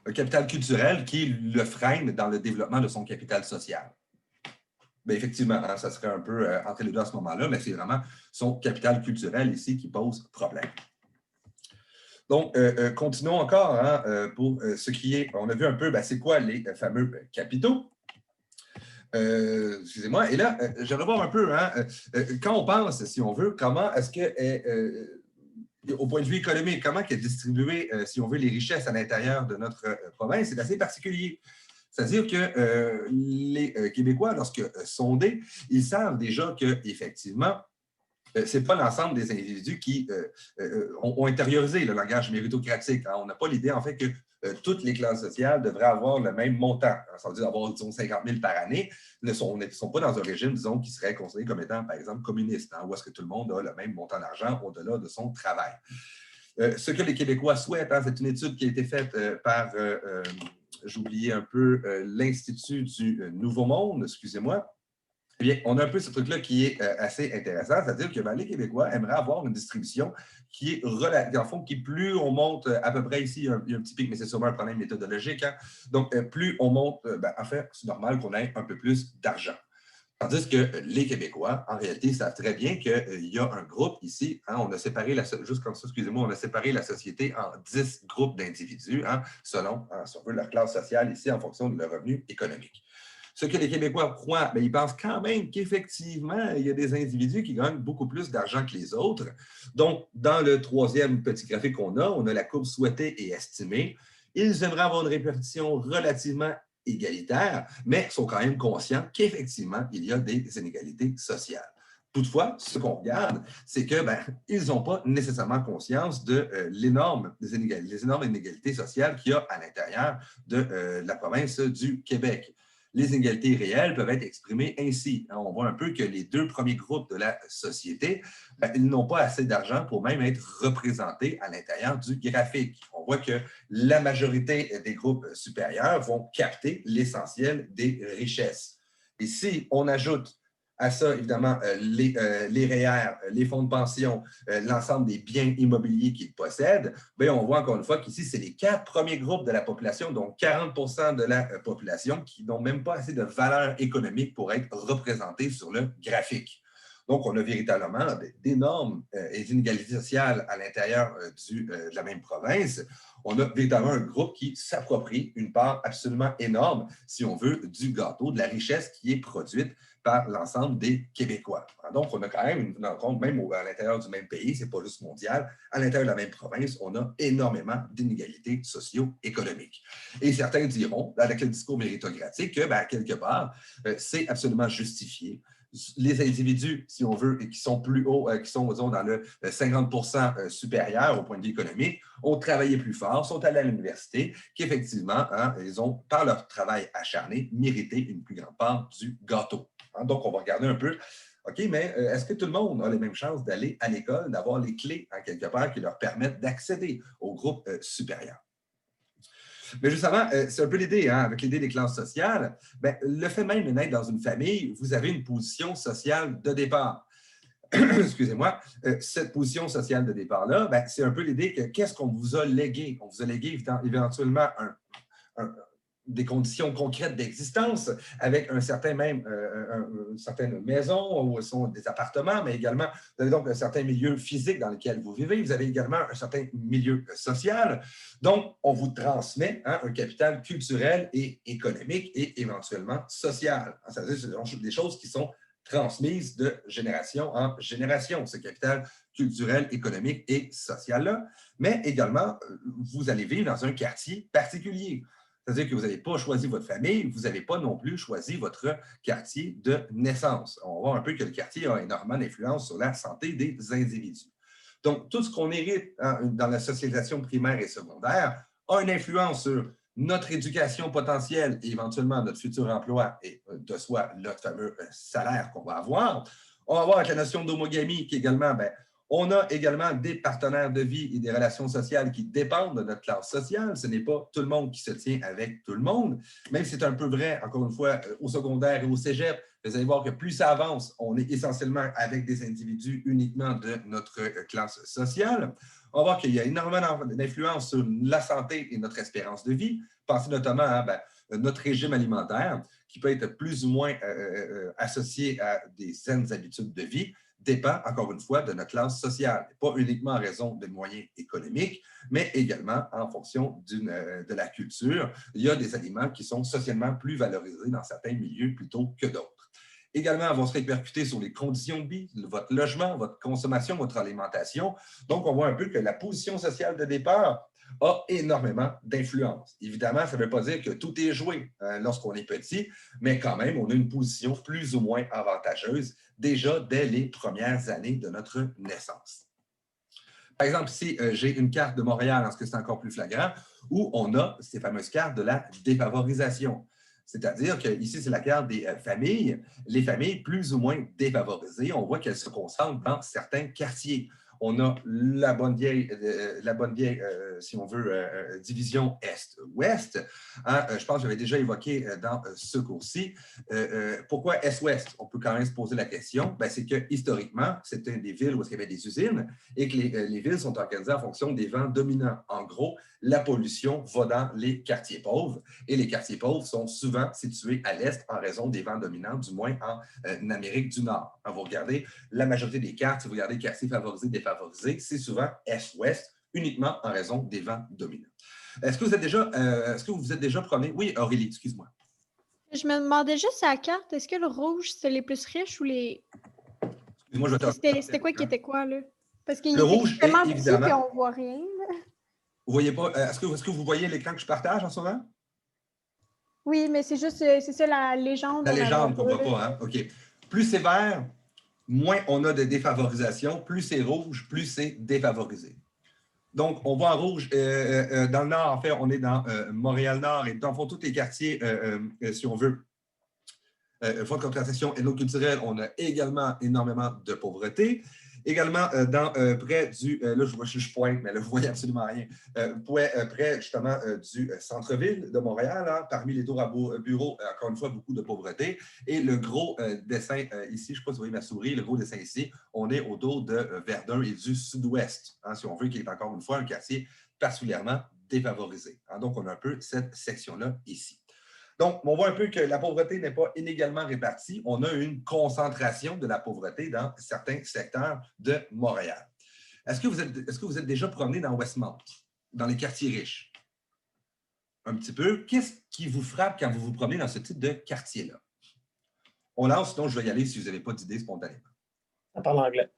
Un capital culturel qui le freine dans le développement de son capital social. Bien, effectivement, hein, ça serait un peu entre les deux à ce moment-là, mais c'est vraiment son capital culturel ici qui pose problème. Donc, continuons encore hein, pour ce qui est, on a vu un peu, c'est quoi les fameux capitaux. Excusez-moi, et là, j'aimerais voir un peu, hein, quand on pense, si on veut, comment est-ce que, au point de vue économique, comment est distribué, si on veut, les richesses à l'intérieur de notre province, c'est assez particulier. C'est-à-dire que les Québécois, lorsque sondés, ils savent déjà qu'effectivement, ce n'est pas l'ensemble des individus qui ont intériorisé le langage méritocratique. Hein. On n'a pas l'idée, en fait, que toutes les classes sociales devraient avoir le même montant. Hein. Ça veut dire avoir, disons, 50 000 par année. Ils ne sont pas dans un régime, disons, qui serait considéré comme étant, par exemple, communiste, hein, où est-ce que tout le monde a le même montant d'argent au-delà de son travail. Ce que les Québécois souhaitent, hein, c'est une étude qui a été faite par, j'ai oublié un peu, l'Institut du Nouveau Monde, excusez-moi. Eh bien, on a un peu ce truc-là qui est assez intéressant, c'est-à-dire que les Québécois aimeraient avoir une distribution qui est relative. En fond, plus on monte à peu près ici, il y a un petit pic, mais c'est sûrement un problème méthodologique. Hein? Donc, plus on monte, en fait, c'est normal qu'on ait un peu plus d'argent. Tandis que les Québécois, en réalité, savent très bien qu'il y a un groupe ici, hein, on a séparé, juste comme ça, excusez-moi, on a séparé la société en 10 groupes d'individus, hein, selon, si on veut, leur classe sociale ici, en fonction de leur revenu économique. Ce que les Québécois croient, ils pensent quand même qu'effectivement, il y a des individus qui gagnent beaucoup plus d'argent que les autres. Donc, dans le troisième petit graphique qu'on a, on a la courbe souhaitée et estimée. Ils aimeraient avoir une répartition relativement égalitaire, mais sont quand même conscients qu'effectivement, il y a des inégalités sociales. Toutefois, ce qu'on regarde, c'est que ils n'ont pas nécessairement conscience de les énormes inégalités sociales qu'il y a à l'intérieur de la province du Québec. Les inégalités réelles peuvent être exprimées ainsi. On voit un peu que les deux premiers groupes de la société, ils n'ont pas assez d'argent pour même être représentés à l'intérieur du graphique. On voit que la majorité des groupes supérieurs vont capter l'essentiel des richesses. Et si on ajoute à ça, évidemment, les REER, les fonds de pension, l'ensemble des biens immobiliers qu'ils possèdent, on voit encore une fois qu'ici, c'est les 4 premiers groupes de la population, donc 40 de la population, qui n'ont même pas assez de valeur économique pour être représentés sur le graphique. Donc, on a véritablement d'énormes inégalités sociales à l'intérieur de la même province. On a véritablement un groupe qui s'approprie une part absolument énorme, si on veut, du gâteau, de la richesse qui est produite par l'ensemble des Québécois. Donc, on a quand même une rencontre, même à l'intérieur du même pays, ce n'est pas juste mondial, à l'intérieur de la même province, on a énormément d'inégalités socio-économiques. Et certains diront, avec le discours méritocratique, que, quelque part, c'est absolument justifié. Les individus, si on veut, qui sont plus hauts, qui sont, disons, dans le 50% supérieur au point de vue économique, ont travaillé plus fort, sont allés à l'université, qu'effectivement, ils ont, par leur travail acharné, mérité une plus grande part du gâteau. Donc, on va regarder un peu, OK, mais est-ce que tout le monde a les mêmes chances d'aller à l'école, d'avoir les clés, quelque part, qui leur permettent d'accéder au groupe supérieur? Mais justement, c'est un peu l'idée, avec l'idée des classes sociales. Le fait même de naître dans une famille, vous avez une position sociale de départ. Excusez-moi, cette position sociale de départ-là, c'est un peu l'idée que qu'est-ce qu'on vous a légué? On vous a légué éventuellement des conditions concrètes d'existence avec un certain même, une certaine maison ou sont des appartements, mais également, vous avez donc un certain milieu physique dans lequel vous vivez. Vous avez également un certain milieu social. Donc, on vous transmet un capital culturel et économique et éventuellement social. C'est-à-dire que c'est des choses qui sont transmises de génération en génération, ce capital culturel, économique et social-là. Mais également, vous allez vivre dans un quartier particulier. C'est-à-dire que vous n'avez pas choisi votre famille, vous n'avez pas non plus choisi votre quartier de naissance. On voit un peu que le quartier a énormément d'influence sur la santé des individus. Donc, tout ce qu'on hérite dans la socialisation primaire et secondaire a une influence sur notre éducation potentielle et éventuellement notre futur emploi et de soi, notre fameux salaire qu'on va avoir. On va avoir avec la notion d'homogamie qui également, on a également des partenaires de vie et des relations sociales qui dépendent de notre classe sociale. Ce n'est pas tout le monde qui se tient avec tout le monde. Même si c'est un peu vrai, encore une fois, au secondaire et au cégep, vous allez voir que plus ça avance, on est essentiellement avec des individus uniquement de notre classe sociale. On va voir qu'il y a énormément d'influence sur la santé et notre espérance de vie. Pensez notamment à notre régime alimentaire, qui peut être plus ou moins associé à des saines habitudes de vie, dépend, encore une fois, de notre classe sociale. Pas uniquement en raison de moyens économiques, mais également en fonction de la culture. Il y a des aliments qui sont socialement plus valorisés dans certains milieux plutôt que d'autres. Également, elles vont se répercuter sur les conditions de vie, votre logement, votre consommation, votre alimentation. Donc, on voit un peu que la position sociale de départ a énormément d'influence. Évidemment, ça ne veut pas dire que tout est joué lorsqu'on est petit, mais quand même, on a une position plus ou moins avantageuse déjà dès les premières années de notre naissance. Par exemple, ici, j'ai une carte de Montréal, parce que c'est encore plus flagrant, où on a ces fameuses cartes de la défavorisation. C'est-à-dire qu'ici, c'est la carte des familles. Les familles plus ou moins défavorisées, on voit qu'elles se concentrent dans certains quartiers. On a la bonne vieille, si on veut, division Est-Ouest. Hein, je pense que j'avais déjà évoqué dans ce cours-ci. Pourquoi Est-Ouest? On peut quand même se poser la question. C'est que historiquement, c'était des villes où il y avait des usines et que les villes sont organisées en fonction des vents dominants. En gros, la pollution va dans les quartiers pauvres et les quartiers pauvres sont souvent situés à l'Est en raison des vents dominants, du moins en Amérique du Nord. Hein, vous regardez la majorité des cartes, si vous regardez quartiers favorisés, défavorisés, c'est souvent Est-Ouest, uniquement en raison des vents dominants. Est-ce que vous vous êtes déjà promené? Oui, Aurélie, excuse-moi. Je me demandais juste à la carte, est-ce que le rouge, c'est les plus riches ou les... Excuse-moi, je vais te... C'était quoi qui était quoi, là? Parce qu'il Le est rouge est tellement petit évidemment... qu'on voit rien. Là. Vous voyez pas... Est-ce que vous voyez l'écran que je partage en ce moment? Oui, mais c'est juste, c'est ça la légende. La légende qu'on ne voit pas, hein? OK. Plus c'est vert, moins on a de défavorisation. Plus c'est rouge, plus c'est défavorisé. Donc, on voit en rouge, dans le nord, en fait, on est dans Montréal-Nord et dans le fond, tous les quartiers, si on veut, fonds de contraception ethnoculturelle, on a également énormément de pauvreté. Également, près du, là je pointe, mais là, vous ne voyez absolument rien, près justement du centre-ville de Montréal, hein, parmi les tours à bureaux, encore une fois, beaucoup de pauvreté. Et le gros dessin ici, je ne sais pas si vous voyez ma souris, le gros dessin ici, on est autour de Verdun et du sud-ouest, hein, si on veut, qui est encore une fois un quartier particulièrement défavorisé. Hein, donc, on a un peu cette section-là ici. Donc, on voit un peu que la pauvreté n'est pas inégalement répartie. On a une concentration de la pauvreté dans certains secteurs de Montréal. Est-ce que vous êtes déjà promené dans Westmount, dans les quartiers riches? Un petit peu. Qu'est-ce qui vous frappe quand vous vous promenez dans ce type de quartier-là? On lance, sinon je vais y aller si vous n'avez pas d'idée spontanément. Ça parle anglais.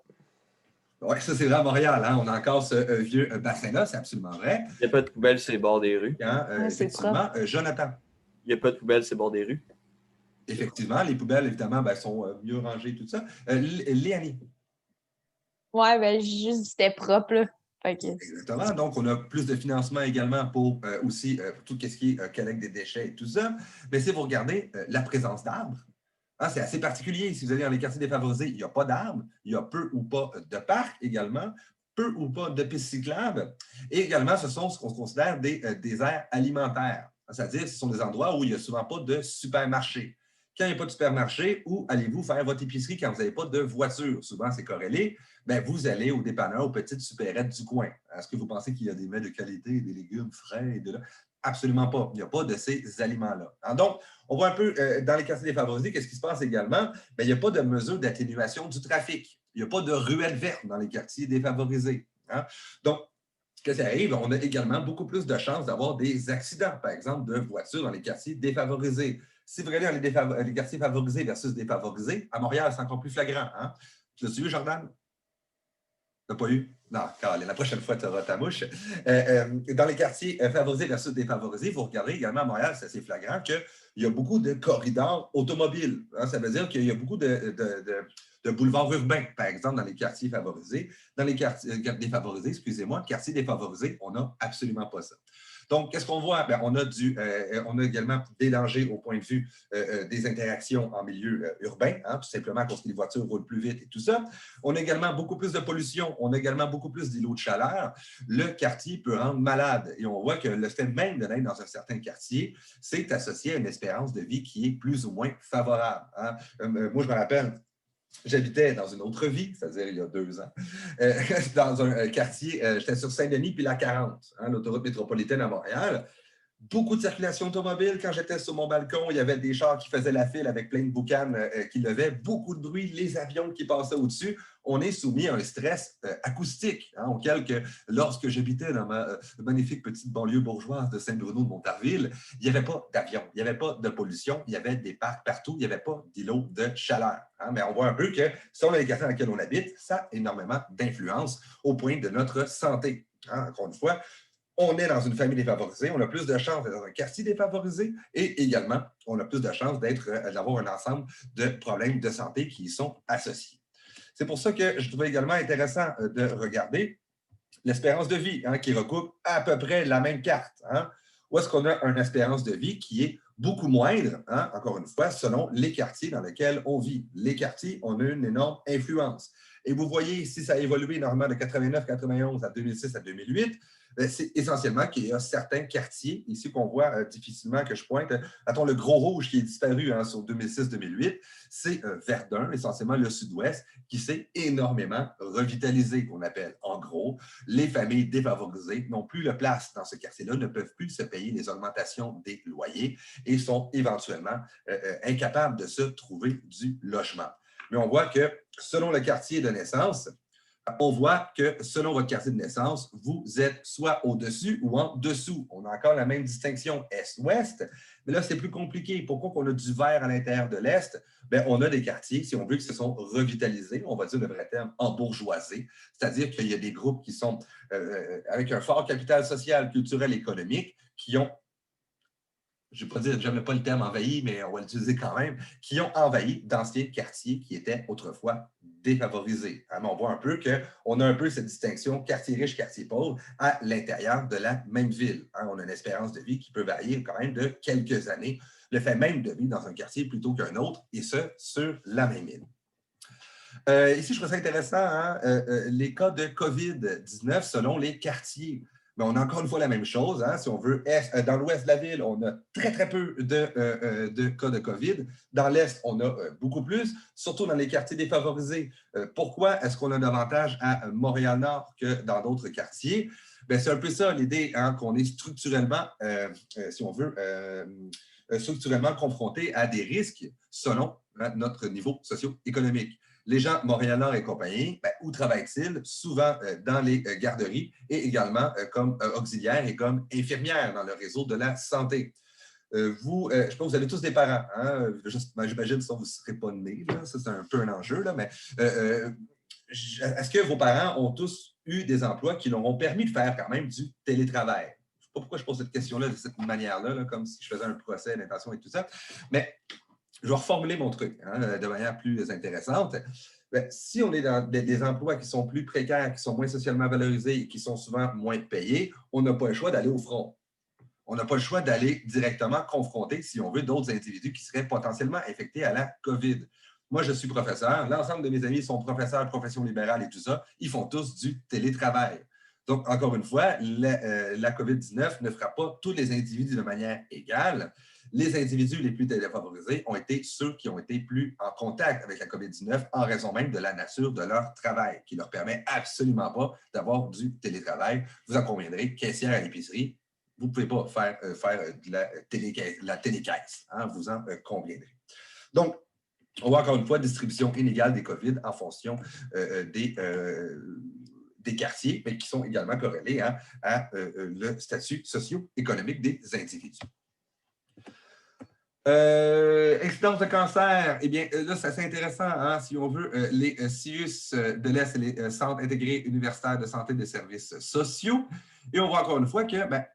Oui, ça c'est vrai à Montréal. Hein? On a encore ce vieux bassin-là, c'est absolument vrai. Il n'y a pas de poubelle sur les bords des rues. Hein, effectivement. Jonathan. Il n'y a pas de poubelle sur les bords des rues. Effectivement, les poubelles, évidemment, sont mieux rangées, tout ça. Léanie. Ouais, juste c'était propre, là. Exactement. Donc, on a plus de financement également pour aussi tout ce qui est collecte des déchets et tout ça. Mais si vous regardez la présence d'arbres, hein, c'est assez particulier. Si vous allez dans les quartiers défavorisés, il n'y a pas d'arbres, il y a peu ou pas de parcs également, peu ou pas de pistes cyclables. Et également, ce sont ce qu'on considère des aires alimentaires. C'est-à-dire, ce sont des endroits où il n'y a souvent pas de supermarché. Quand il n'y a pas de supermarché, où allez-vous faire votre épicerie quand vous n'avez pas de voiture? Souvent, c'est corrélé. Bien, vous allez au dépanneur, aux petites supérettes du coin. Est-ce que vous pensez qu'il y a des mets de qualité, des légumes frais et de là? Absolument pas. Il n'y a pas de ces aliments-là. Alors donc, on voit un peu dans les quartiers défavorisés, qu'est-ce qui se passe également? Bien, il n'y a pas de mesure d'atténuation du trafic. Il n'y a pas de ruelles vertes dans les quartiers défavorisés. Hein? Donc, qu'est-ce qui arrive? On a également beaucoup plus de chances d'avoir des accidents, par exemple, de voitures dans les quartiers défavorisés. Si vous regardez dans les quartiers favorisés versus défavorisés, à Montréal, c'est encore plus flagrant. Hein? Tu l'as-tu vu, Jordan? Tu n'as pas eu? Non, Caroline, la prochaine fois, tu auras ta mouche. Dans les quartiers favorisés versus défavorisés, vous regardez également à Montréal, c'est assez flagrant qu'il y a beaucoup de corridors automobiles. Hein? Ça veut dire qu'il y a beaucoup de boulevards urbains, par exemple, dans les quartiers favorisés. Dans les quartiers défavorisés, excusez-moi, quartiers défavorisés, on n'a absolument pas ça. Donc, qu'est-ce qu'on voit? Bien, on a également des dangers au point de vue des interactions en milieu urbain, hein, tout simplement parce que les voitures roulent plus vite et tout ça. On a également beaucoup plus de pollution, on a également beaucoup plus d'îlots de chaleur. Le quartier peut rendre malade et on voit que le fait même de naître dans un certain quartier, c'est associé à une espérance de vie qui est plus ou moins favorable. Hein. Moi, je me rappelle, j'habitais dans une autre vie, c'est-à-dire il y a 2 ans, dans un quartier, j'étais sur Saint-Denis puis la 40, hein, l'autoroute métropolitaine à Montréal. Beaucoup de circulation automobile. Quand j'étais sur mon balcon, il y avait des chars qui faisaient la file avec plein de boucanes qui levaient. Beaucoup de bruit, les avions qui passaient au-dessus. On est soumis à un stress acoustique, hein, auquel que, lorsque j'habitais dans ma magnifique petite banlieue bourgeoise de Saint-Bruno de Montarville, il n'y avait pas d'avions, il n'y avait pas de pollution, il y avait des parcs partout, il n'y avait pas d'îlots de chaleur. Hein. Mais on voit un peu que selon les quartiers dans lesquels on habite, ça a énormément d'influence au point de notre santé. Hein. Encore une fois, on est dans une famille défavorisée, on a plus de chances d'être dans un quartier défavorisé et également, on a plus de chances d'avoir un ensemble de problèmes de santé qui y sont associés. C'est pour ça que je trouvais également intéressant de regarder l'espérance de vie, hein, qui recoupe à peu près la même carte. Hein, où est-ce qu'on a une espérance de vie qui est beaucoup moindre, hein, encore une fois, selon les quartiers dans lesquels on vit. Les quartiers ont une énorme influence. Et vous voyez ici, ça a évolué normalement de 89-91 à 2006 à 2008. C'est essentiellement qu'il y a certains quartiers, ici qu'on voit difficilement que je pointe, attends, le gros rouge qui est disparu hein, sur 2006-2008, c'est Verdun, essentiellement le sud-ouest, qui s'est énormément revitalisé, qu'on appelle. En gros, les familles défavorisées n'ont plus de place dans ce quartier-là, ne peuvent plus se payer les augmentations des loyers et sont éventuellement incapables de se trouver du logement. Mais on voit que selon le quartier de naissance, on voit que selon votre quartier de naissance, vous êtes soit au-dessus ou en dessous. On a encore la même distinction est-ouest, mais là, c'est plus compliqué. Pourquoi on a du vert à l'intérieur de l'Est? Bien, on a des quartiers, si on veut, qui se sont revitalisés, on va dire le vrai terme, embourgeoisés, c'est-à-dire qu'il y a des groupes qui sont avec un fort capital social, culturel, économique, qui ont, je ne vais pas dire, j'aime pas le terme envahi, mais on va l'utiliser quand même, qui ont envahi d'anciens quartiers qui étaient autrefois défavorisés. Hein, on voit un peu qu'on a un peu cette distinction quartier riche, quartier pauvre à l'intérieur de la même ville. Hein, on a une espérance de vie qui peut varier quand même de quelques années, le fait même de vivre dans un quartier plutôt qu'un autre, et ce, sur la même île. Ici, je trouve ça intéressant, hein, les cas de COVID-19 selon les quartiers. Mais on a encore une fois la même chose. Hein, si on veut, dans l'ouest de la ville, on a très, très peu de cas de COVID. Dans l'est, on a beaucoup plus, surtout dans les quartiers défavorisés. Pourquoi est-ce qu'on a davantage à Montréal-Nord que dans d'autres quartiers? Bien, c'est un peu ça l'idée, hein, qu'on est structurellement, si on veut, structurellement confronté à des risques selon hein, notre niveau socio-économique. Les gens Montréal-Nord et compagnie, bien, où travaillent-ils? Souvent dans les garderies et également comme auxiliaires et comme infirmières dans le réseau de la santé. Vous, je pense que vous avez tous des parents. Hein? J'imagine que vous ne serez pas nés. Là. Ça, c'est un peu un enjeu. Là, mais est-ce que vos parents ont tous eu des emplois qui leur ont permis de faire quand même du télétravail? Je ne sais pas pourquoi je pose cette question-là de cette manière-là, là, comme si je faisais un procès d'intention et tout ça. Mais je vais reformuler mon truc hein, de manière plus intéressante. Bien, si on est dans des emplois qui sont plus précaires, qui sont moins socialement valorisés et qui sont souvent moins payés, on n'a pas le choix d'aller au front. On n'a pas le choix d'aller directement confronter, si on veut, d'autres individus qui seraient potentiellement infectés à la COVID. Moi, je suis professeur. L'ensemble de mes amis sont professeurs, profession libérale et tout ça. Ils font tous du télétravail. Donc, encore une fois, la COVID-19 ne fera pas tous les individus de manière égale. Les individus les plus défavorisés ont été ceux qui ont été plus en contact avec la COVID-19 en raison même de la nature de leur travail, qui ne leur permet absolument pas d'avoir du télétravail. Vous en conviendrez, caissière à l'épicerie, vous ne pouvez pas faire de la télécaisse. Hein, vous en conviendrez. Donc, on voit encore une fois distribution inégale des COVID en fonction des quartiers, mais qui sont également corrélés hein, à le statut socio-économique des individus. Incidence de cancer, eh bien, là, c'est assez intéressant, hein, si on veut, les CIUS de l'Est et les Centres intégrés universitaires de santé et des services sociaux. Et on voit encore une fois que, ben,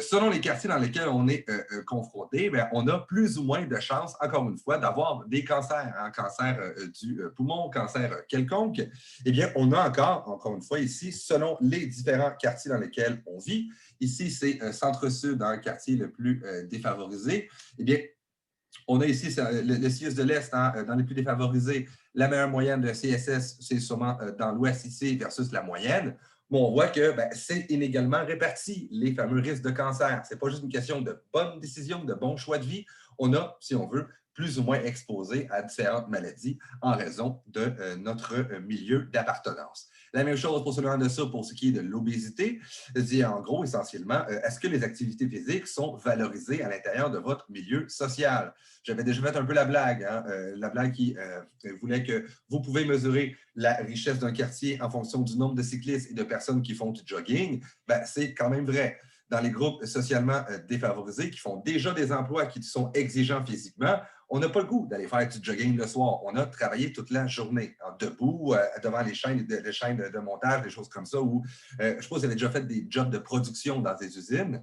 selon les quartiers dans lesquels on est confronté, bien, on a plus ou moins de chances, encore une fois, d'avoir des cancers, hein, cancer du poumon, cancer quelconque. Eh bien, on a encore une fois, ici, selon les différents quartiers dans lesquels on vit, ici, c'est centre-sud, dans le quartier le plus défavorisé, eh bien, on a ici le CIUS de l'Est, hein, dans les plus défavorisés, la meilleure moyenne de CSS, c'est sûrement dans l'Ouest ici versus la moyenne. Bon, on voit que ben, c'est inégalement réparti, les fameux risques de cancer. Ce n'est pas juste une question de bonne décision, de bon choix de vie. On a, si on veut, plus ou moins exposés à différentes maladies en raison de notre milieu d'appartenance. La même chose pour pour ce qui est de l'obésité. C'est en gros, essentiellement, est-ce que les activités physiques sont valorisées à l'intérieur de votre milieu social? J'avais déjà fait un peu la blague, hein? La blague qui voulait que vous pouvez mesurer la richesse d'un quartier en fonction du nombre de cyclistes et de personnes qui font du jogging. Ben, c'est quand même vrai. Dans les groupes socialement défavorisés qui font déjà des emplois qui sont exigeants physiquement, on n'a pas le goût d'aller faire du jogging le soir. On a travaillé toute la journée, debout, devant les chaînes de montage, des choses comme ça, où je ne sais pas si vous avez déjà fait des jobs de production dans des usines.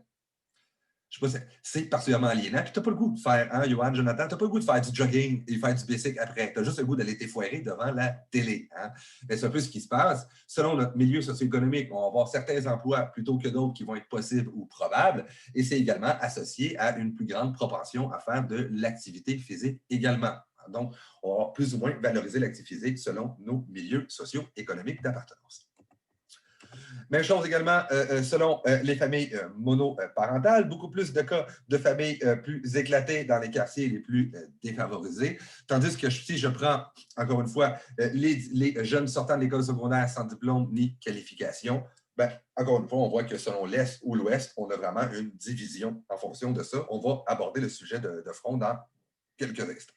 Je ne sais pas, c'est particulièrement aliénant. Puis tu n'as pas le goût de faire, hein, Johan, Jonathan, tu n'as pas le goût de faire du jogging et faire du bicycle après. Tu as juste le goût d'aller t'effoirer devant la télé. Hein. C'est un peu ce qui se passe. Selon notre milieu socio-économique, on va avoir certains emplois plutôt que d'autres qui vont être possibles ou probables. Et c'est également associé à une plus grande propension à faire de l'activité physique également. Donc, on va plus ou moins valoriser l'activité physique selon nos milieux socio-économiques d'appartenance. Même chose également selon les familles monoparentales, beaucoup plus de cas de familles plus éclatées dans les quartiers les plus défavorisés. Tandis que si je prends, encore une fois, les jeunes sortant de l'école secondaire sans diplôme ni qualification, ben, encore une fois, on voit que selon l'Est ou l'Ouest, on a vraiment une division en fonction de ça. On va aborder le sujet de front dans quelques instants.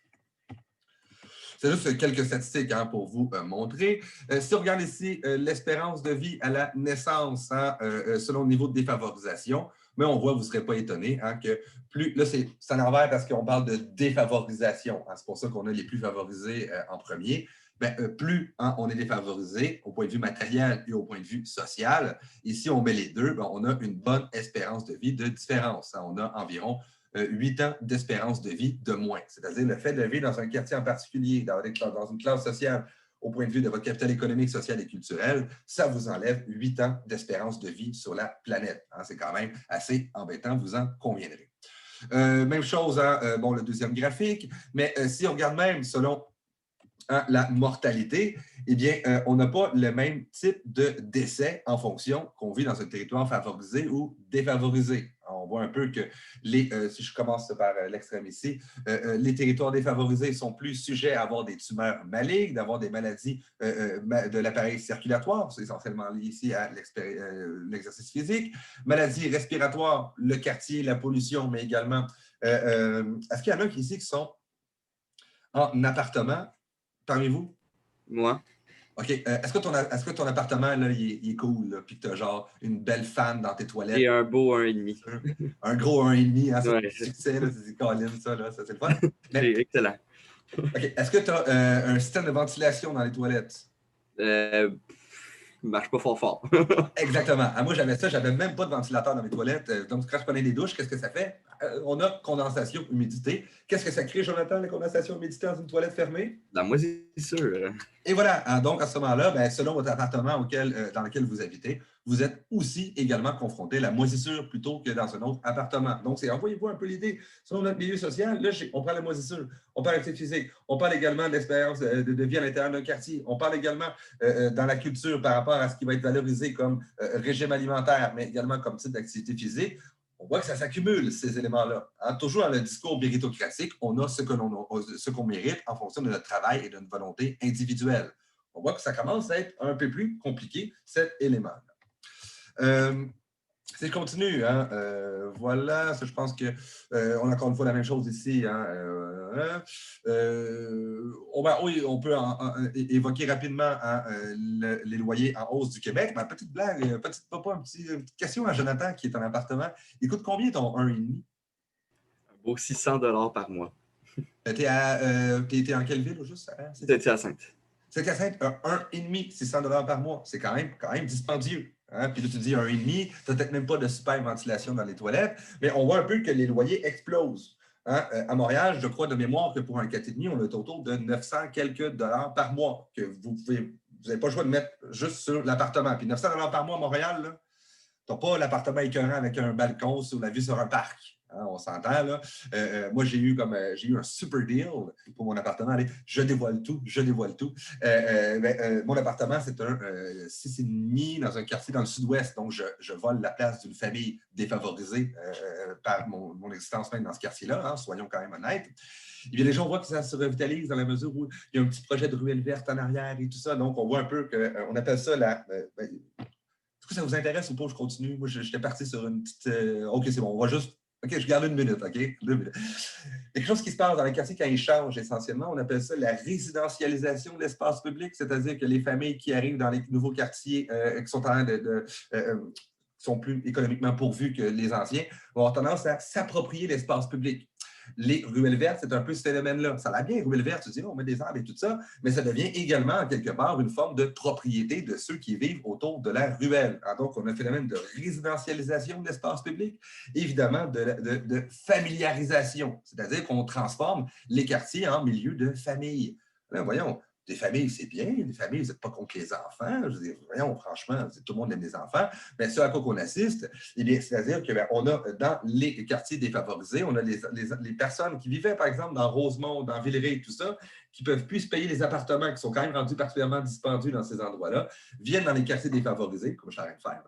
C'est juste quelques statistiques hein, pour vous montrer. Si on regarde ici l'espérance de vie à la naissance hein, selon le niveau de défavorisation, mais on voit, vous ne serez pas étonné, hein, que plus, là c'est à l'envers parce qu'on parle de défavorisation. Hein, c'est pour ça qu'on a les plus favorisés en premier. Bien, plus hein, on est défavorisé au point de vue matériel et au point de vue social. Ici, on met les deux, bien, on a une bonne espérance de vie de différence. Hein, on a environ 8 ans d'espérance de vie de moins. C'est-à-dire le fait de vivre dans un quartier en particulier, dans une classe sociale, au point de vue de votre capital économique, social et culturel, ça vous enlève 8 ans d'espérance de vie sur la planète. Hein, c'est quand même assez embêtant, vous en conviendrez. Même chose, hein, bon, le deuxième graphique, mais si on regarde même selon hein, la mortalité, eh bien, on n'a pas le même type de décès en fonction qu'on vit dans un territoire favorisé ou défavorisé. On voit un peu que, si je commence par l'extrême ici, les territoires défavorisés sont plus sujets à avoir des tumeurs malignes, d'avoir des maladies de l'appareil circulatoire, c'est essentiellement lié ici à l'exercice physique, maladies respiratoires, le quartier, la pollution, mais également, est-ce qu'il y en a ici qui sont en appartement parmi vous? Moi. OK. Est-ce que ton appartement, là, il est cool, puis que tu as genre une belle fan dans tes toilettes? Et un beau 1,5. Un gros 1,5, hein, ça, Ouais. c'est succès, là, c'est Colin, ça, là, ça c'est le fun. Mais, C'est excellent. OK. Est-ce que tu as un système de ventilation dans les toilettes? Il marche pas fort. Exactement. Ah, moi, j'avais ça, j'avais même pas de ventilateur dans mes toilettes. Donc, quand je prenais des douches, qu'est-ce que ça fait? On a condensation, humidité. Qu'est-ce que ça crée, Jonathan, la condensation, humidité dans une toilette fermée? La moisissure. Et voilà. Hein, donc, à ce moment-là, ben, selon votre appartement dans lequel vous habitez, vous êtes aussi également confronté à la moisissure plutôt que dans un autre appartement. Donc, envoyez-vous un peu l'idée. Selon notre milieu social, là, on parle de moisissure, on parle d'activité physique, on parle également de l'expérience de vie à l'intérieur d'un quartier, on parle également dans la culture par rapport à ce qui va être valorisé comme régime alimentaire, mais également comme type d'activité physique. On voit que ça s'accumule, ces éléments-là. Hein, toujours dans le discours méritocratique, on a ce qu'on mérite en fonction de notre travail et de notre volonté individuelle. On voit que ça commence à être un peu plus compliqué, cet élément-là. Si je continue, hein, voilà, je pense qu'on a encore une fois la même chose ici. Hein, on peut évoquer rapidement hein, les loyers en hausse du Québec. Ma petite blague, une petite question à Jonathan qui est en appartement. Il coûte combien ton 1,5? Un beau 600 $ par mois. T'es en quelle ville, juste? Hein? C'était à Sainte. C'était à Sainte, 1,5, 600 $ par mois. C'est quand même dispendieux. Hein? Puis là, tu dis 1,5, tu n'as peut-être même pas de super ventilation dans les toilettes, mais on voit un peu que les loyers explosent. Hein? À Montréal, je crois de mémoire que pour un 4,5, on est autour de 900 quelques dollars par mois que vous n'avez pas le choix de mettre juste sur l'appartement. Puis 900 $ par mois à Montréal, tu n'as pas l'appartement écœurant avec un balcon sur la vue sur un parc. Hein, on s'entend, là. Moi, j'ai eu un super deal pour mon appartement. Allez, je dévoile tout. Mon appartement, c'est un 6,5 dans un quartier dans le sud-ouest. Donc, je vole la place d'une famille défavorisée par mon existence même dans ce quartier-là. Hein, soyons quand même honnêtes. Et bien, les gens voient que ça se revitalise dans la mesure où il y a un petit projet de ruelle verte en arrière et tout ça. Donc, on voit un peu qu'on appelle ça est-ce que ça vous intéresse ou pas? Je continue. Moi, j'étais parti sur une petite... OK, c'est bon. On va juste... OK, je garde 1 minute, OK? 2 minutes. Il y a quelque chose qui se passe dans les quartiers quand ils changent essentiellement. On appelle ça la résidentialisation de l'espace public, c'est-à-dire que les familles qui arrivent dans les nouveaux quartiers qui sont en train sont plus économiquement pourvus que les anciens, vont avoir tendance à s'approprier l'espace public. Les ruelles vertes, c'est un peu ce phénomène-là. Ça va bien, les ruelles vertes, tu dis, on met des arbres et tout ça, mais ça devient également, quelque part, une forme de propriété de ceux qui vivent autour de la ruelle. Alors, donc, on a un phénomène de résidentialisation de l'espace public, évidemment de familiarisation, c'est-à-dire qu'on transforme les quartiers en milieu de famille. Là, voyons, des familles, c'est bien. Des familles, vous n'êtes pas contre les enfants. Je veux dire, voyons, franchement, tout le monde aime les enfants. Mais ce à quoi qu'on assiste, eh bien, c'est-à-dire qu'on a dans les quartiers défavorisés, on a les personnes qui vivaient, par exemple, dans Rosemont, dans Villeray, tout ça, qui ne peuvent plus se payer les appartements, qui sont quand même rendus particulièrement dispendieux dans ces endroits-là, viennent dans les quartiers défavorisés, comme je suis en train de faire.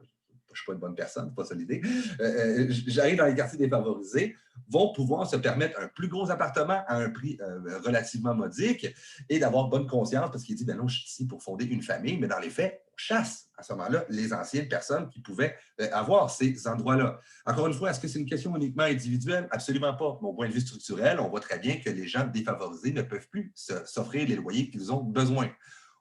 Je ne suis pas une bonne personne, c'est pas ça l'idée. J'arrive dans les quartiers défavorisés, vont pouvoir se permettre un plus gros appartement à un prix relativement modique et d'avoir bonne conscience parce qu'il dit, ben non, je suis ici pour fonder une famille, mais dans les faits, on chasse à ce moment-là les anciennes personnes qui pouvaient avoir ces endroits-là. Encore une fois, est-ce que c'est une question uniquement individuelle? Absolument pas. Mon point de vue structurel, on voit très bien que les gens défavorisés ne peuvent plus s'offrir les loyers qu'ils ont besoin.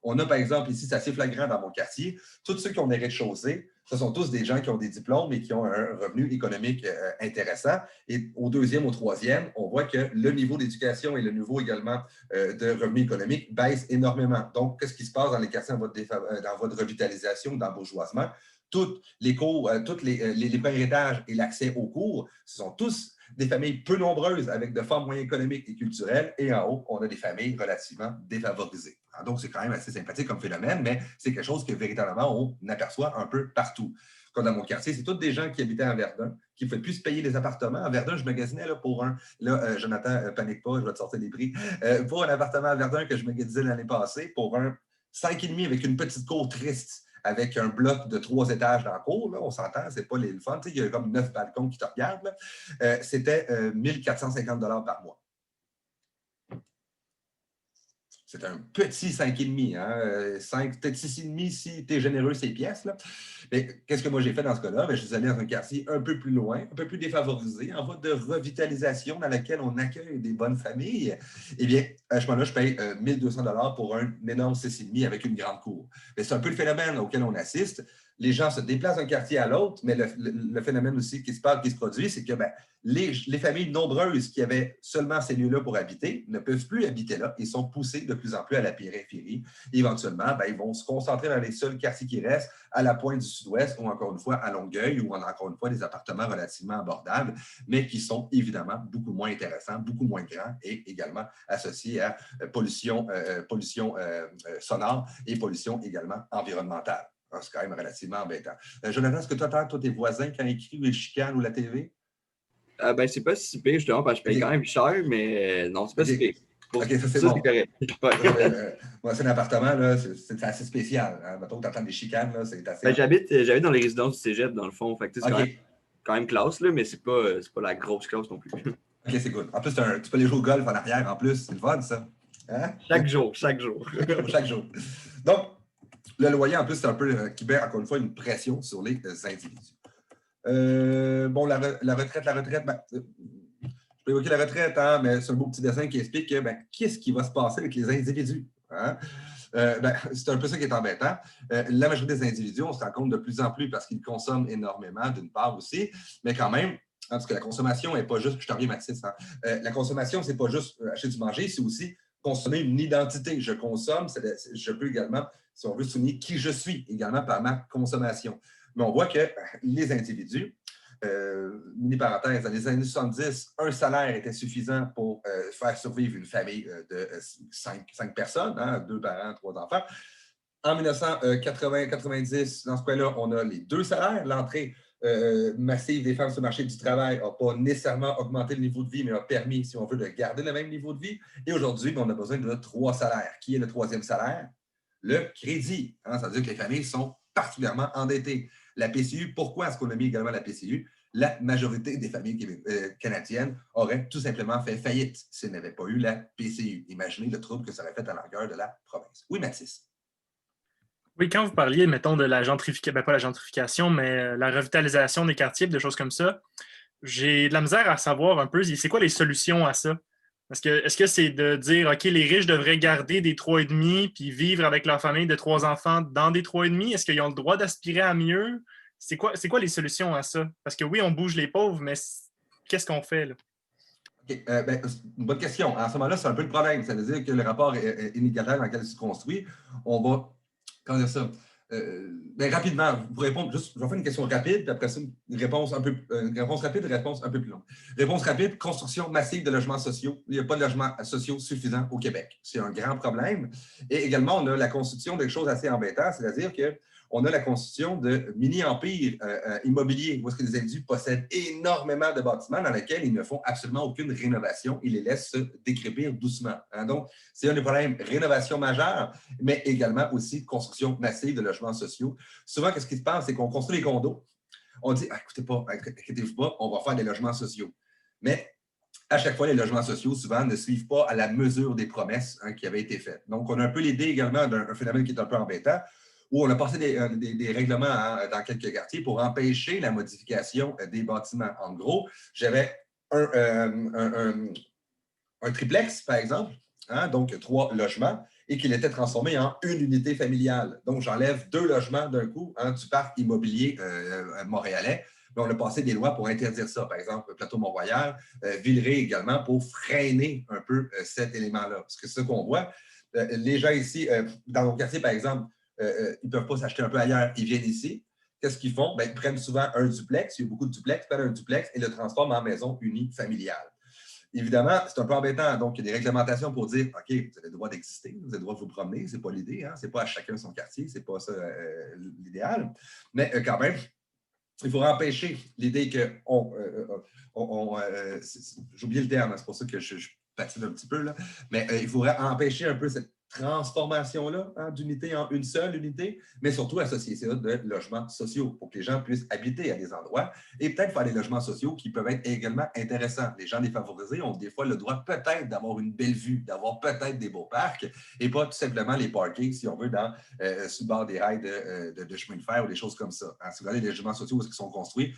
On a, par exemple, ici, c'est assez flagrant dans mon quartier, tous ceux qui ont des rez-de-chaussée, ce sont tous des gens qui ont des diplômes et qui ont un revenu économique intéressant. Et au 2e, au 3e, on voit que le niveau d'éducation et le niveau également de revenu économique baissent énormément. Donc, qu'est-ce qui se passe dans les quartiers dans votre revitalisation, dans bourgeoisement? Tous les cours, tous les premiers étages et l'accès aux cours, ce sont tous des familles peu nombreuses avec de forts moyens économiques et culturels. Et en haut, on a des familles relativement défavorisées. Alors, donc, c'est quand même assez sympathique comme phénomène, mais c'est quelque chose que véritablement, on aperçoit un peu partout. Comme dans mon quartier, c'est tous des gens qui habitaient à Verdun, qui ne pouvaient plus se payer les appartements. À Verdun, je magasinais là, pour un... Là, Jonathan, panique pas, je vais te sortir les prix. Pour un appartement à Verdun que je magasinais l'année passée, pour un 5,5 avec une petite cour triste, avec un bloc de 3 étages dans la cour, là, on s'entend, c'est pas le fun. Il y a comme 9 balcons qui te regardent. C'était 1 450 $ par mois. C'est un petit 5,5, hein? 5, peut-être 6,5 si tu es généreux ces pièces. Là. Mais qu'est-ce que moi j'ai fait dans ce cas-là? Je suis allé dans un quartier un peu plus loin, un peu plus défavorisé, en voie de revitalisation dans laquelle on accueille des bonnes familles. Eh bien, à ce moment-là, je paye 1 200 $ pour un énorme 6,5 avec une grande cour. Mais c'est un peu le phénomène auquel on assiste. Les gens se déplacent d'un quartier à l'autre, mais le phénomène aussi qui se produit, c'est que les familles nombreuses qui avaient seulement ces lieux-là pour habiter ne peuvent plus habiter là et sont poussées de plus en plus à la périphérie. Et éventuellement, ils vont se concentrer dans les seuls quartiers qui restent à la pointe du sud-ouest ou encore une fois à Longueuil où on a encore une fois des appartements relativement abordables, mais qui sont évidemment beaucoup moins intéressants, beaucoup moins grands et également associés à pollution sonore et pollution également environnementale. C'est quand même relativement embêtant. Jonathan, est-ce que tu entends tes voisins quand ils écrivent les chicanes ou la TV? C'est pas si pire, justement, parce que je paye quand même cher, mais non, c'est pas si pire. OK, ça, c'est bon. Correct. Moi, c'est un appartement, là, c'est assez spécial. Hein. Mettons que tu entends des chicanes, là, c'est assez... J'habite dans les résidences du cégep, dans le fond. Fait que, c'est quand même classe, là, mais c'est pas la grosse classe non plus. OK, c'est cool. En plus, tu peux aller jouer au golf en arrière, en plus. C'est le fun, ça. Hein? Chaque jour. Chaque jour. Donc, le loyer, en plus, c'est un peu qui met, encore une fois, une pression sur les individus. La retraite, je peux évoquer la retraite, hein, mais c'est un beau petit dessin qui explique qu'est-ce qui va se passer avec les individus. Hein? C'est un peu ça qui est embêtant. La majorité des individus, on se rend compte de plus en plus parce qu'ils consomment énormément, d'une part aussi, mais quand même, parce que la consommation n'est pas juste, je te reviens Mathis, hein, la consommation, c'est pas juste acheter du manger, c'est aussi consommer une identité. Je consomme, je peux également, si on veut souligner qui je suis, également par ma consommation. Mais on voit que les individus, mini parenthèse, dans les années 70, un salaire était suffisant pour faire survivre une famille de 5 personnes, hein, 2 parents, 3 enfants. En 1980-90, dans ce cas-là, on a les 2 salaires. L'entrée massive des femmes sur le marché du travail n'a pas nécessairement augmenté le niveau de vie, mais a permis, si on veut, de garder le même niveau de vie. Et aujourd'hui, on a besoin de 3 salaires. Qui est le 3e salaire? Le crédit. Hein? Ça veut dire que les familles sont particulièrement endettées. La PCU, pourquoi est-ce qu'on a mis également la PCU? La majorité des familles canadiennes auraient tout simplement fait faillite s'il n'avait pas eu la PCU. Imaginez le trouble que ça aurait fait à la longueur de la province. Oui, Mathis? Oui, quand vous parliez, mettons, de la gentrification, pas la gentrification, mais la revitalisation des quartiers, des choses comme ça, j'ai de la misère à savoir un peu, c'est quoi les solutions à ça? Est-ce que c'est de dire, OK, les riches devraient garder des 3,5 puis vivre avec leur famille de 3 enfants dans des 3,5? Est-ce qu'ils ont le droit d'aspirer à mieux? C'est quoi les solutions à ça? Parce que oui, on bouge les pauvres, mais qu'est-ce qu'on fait, là? Okay, une bonne question. À ce moment-là, c'est un peu le problème. Ça veut dire que le rapport inégalitaire dans lequel il se construit, on va. Comment dire ça? Rapidement, pour répondre, juste, je vais faire une question rapide, puis après ça, une réponse rapide, une réponse un peu plus longue. Réponse rapide, construction massive de logements sociaux. Il n'y a pas de logements sociaux suffisants au Québec. C'est un grand problème. Et également, on a la constitution de choses assez embêtantes, c'est-à-dire qu'on a la constitution de mini-empires immobiliers, où est-ce que les individus possèdent énormément de bâtiments dans lesquels ils ne font absolument aucune rénovation. Ils les laissent se décrépir doucement. Hein? Donc, c'est un des problèmes, rénovation majeure, mais également aussi construction massive de logements sociaux. Souvent, qu'est-ce qui se passe? C'est qu'on construit les condos. On dit, écoutez pas, inquiétez-vous pas, on va faire des logements sociaux. Mais à chaque fois, les logements sociaux, souvent, ne suivent pas à la mesure des promesses qui avaient été faites. Donc, on a un peu l'idée également d'un phénomène qui est un peu embêtant, où on a passé des règlements dans quelques quartiers pour empêcher la modification des bâtiments. En gros, j'avais un triplex, par exemple, donc 3 logements, et qu'il était transformé en une unité familiale. Donc, j'enlève 2 logements d'un coup du parc immobilier montréalais. Mais on a passé des lois pour interdire ça. Par exemple, Plateau-Mont-Royal, Villeray également, pour freiner un peu cet élément-là. Parce que c'est ce qu'on voit. Les gens ici, dans mon quartier, par exemple, ils ne peuvent pas s'acheter un peu ailleurs. Ils viennent ici. Qu'est-ce qu'ils font? Ils prennent souvent un duplex. Il y a beaucoup de duplex. Ils prennent un duplex et le transforment en maison unie familiale. Évidemment, c'est un peu embêtant. Donc, il y a des réglementations pour dire, OK, vous avez le droit d'exister, vous avez le droit de vous promener. Ce n'est pas l'idée. Ce n'est pas à chacun son quartier. Ce n'est pas ça l'idéal. Mais quand même, il faudra empêcher l'idée que j'ai oublié le terme, c'est pour ça que je patine un petit peu, là. Mais il faudrait empêcher un peu cette transformation-là d'unité en une seule unité, mais surtout associer ça de logements sociaux pour que les gens puissent habiter à des endroits et peut-être faire des logements sociaux qui peuvent être également intéressants. Les gens défavorisés ont des fois le droit peut-être d'avoir une belle vue, d'avoir peut-être des beaux parcs et pas tout simplement les parkings, si on veut, sur le bord des rails de chemin de fer ou des choses comme ça. Si vous regardez les logements sociaux où ils sont construits,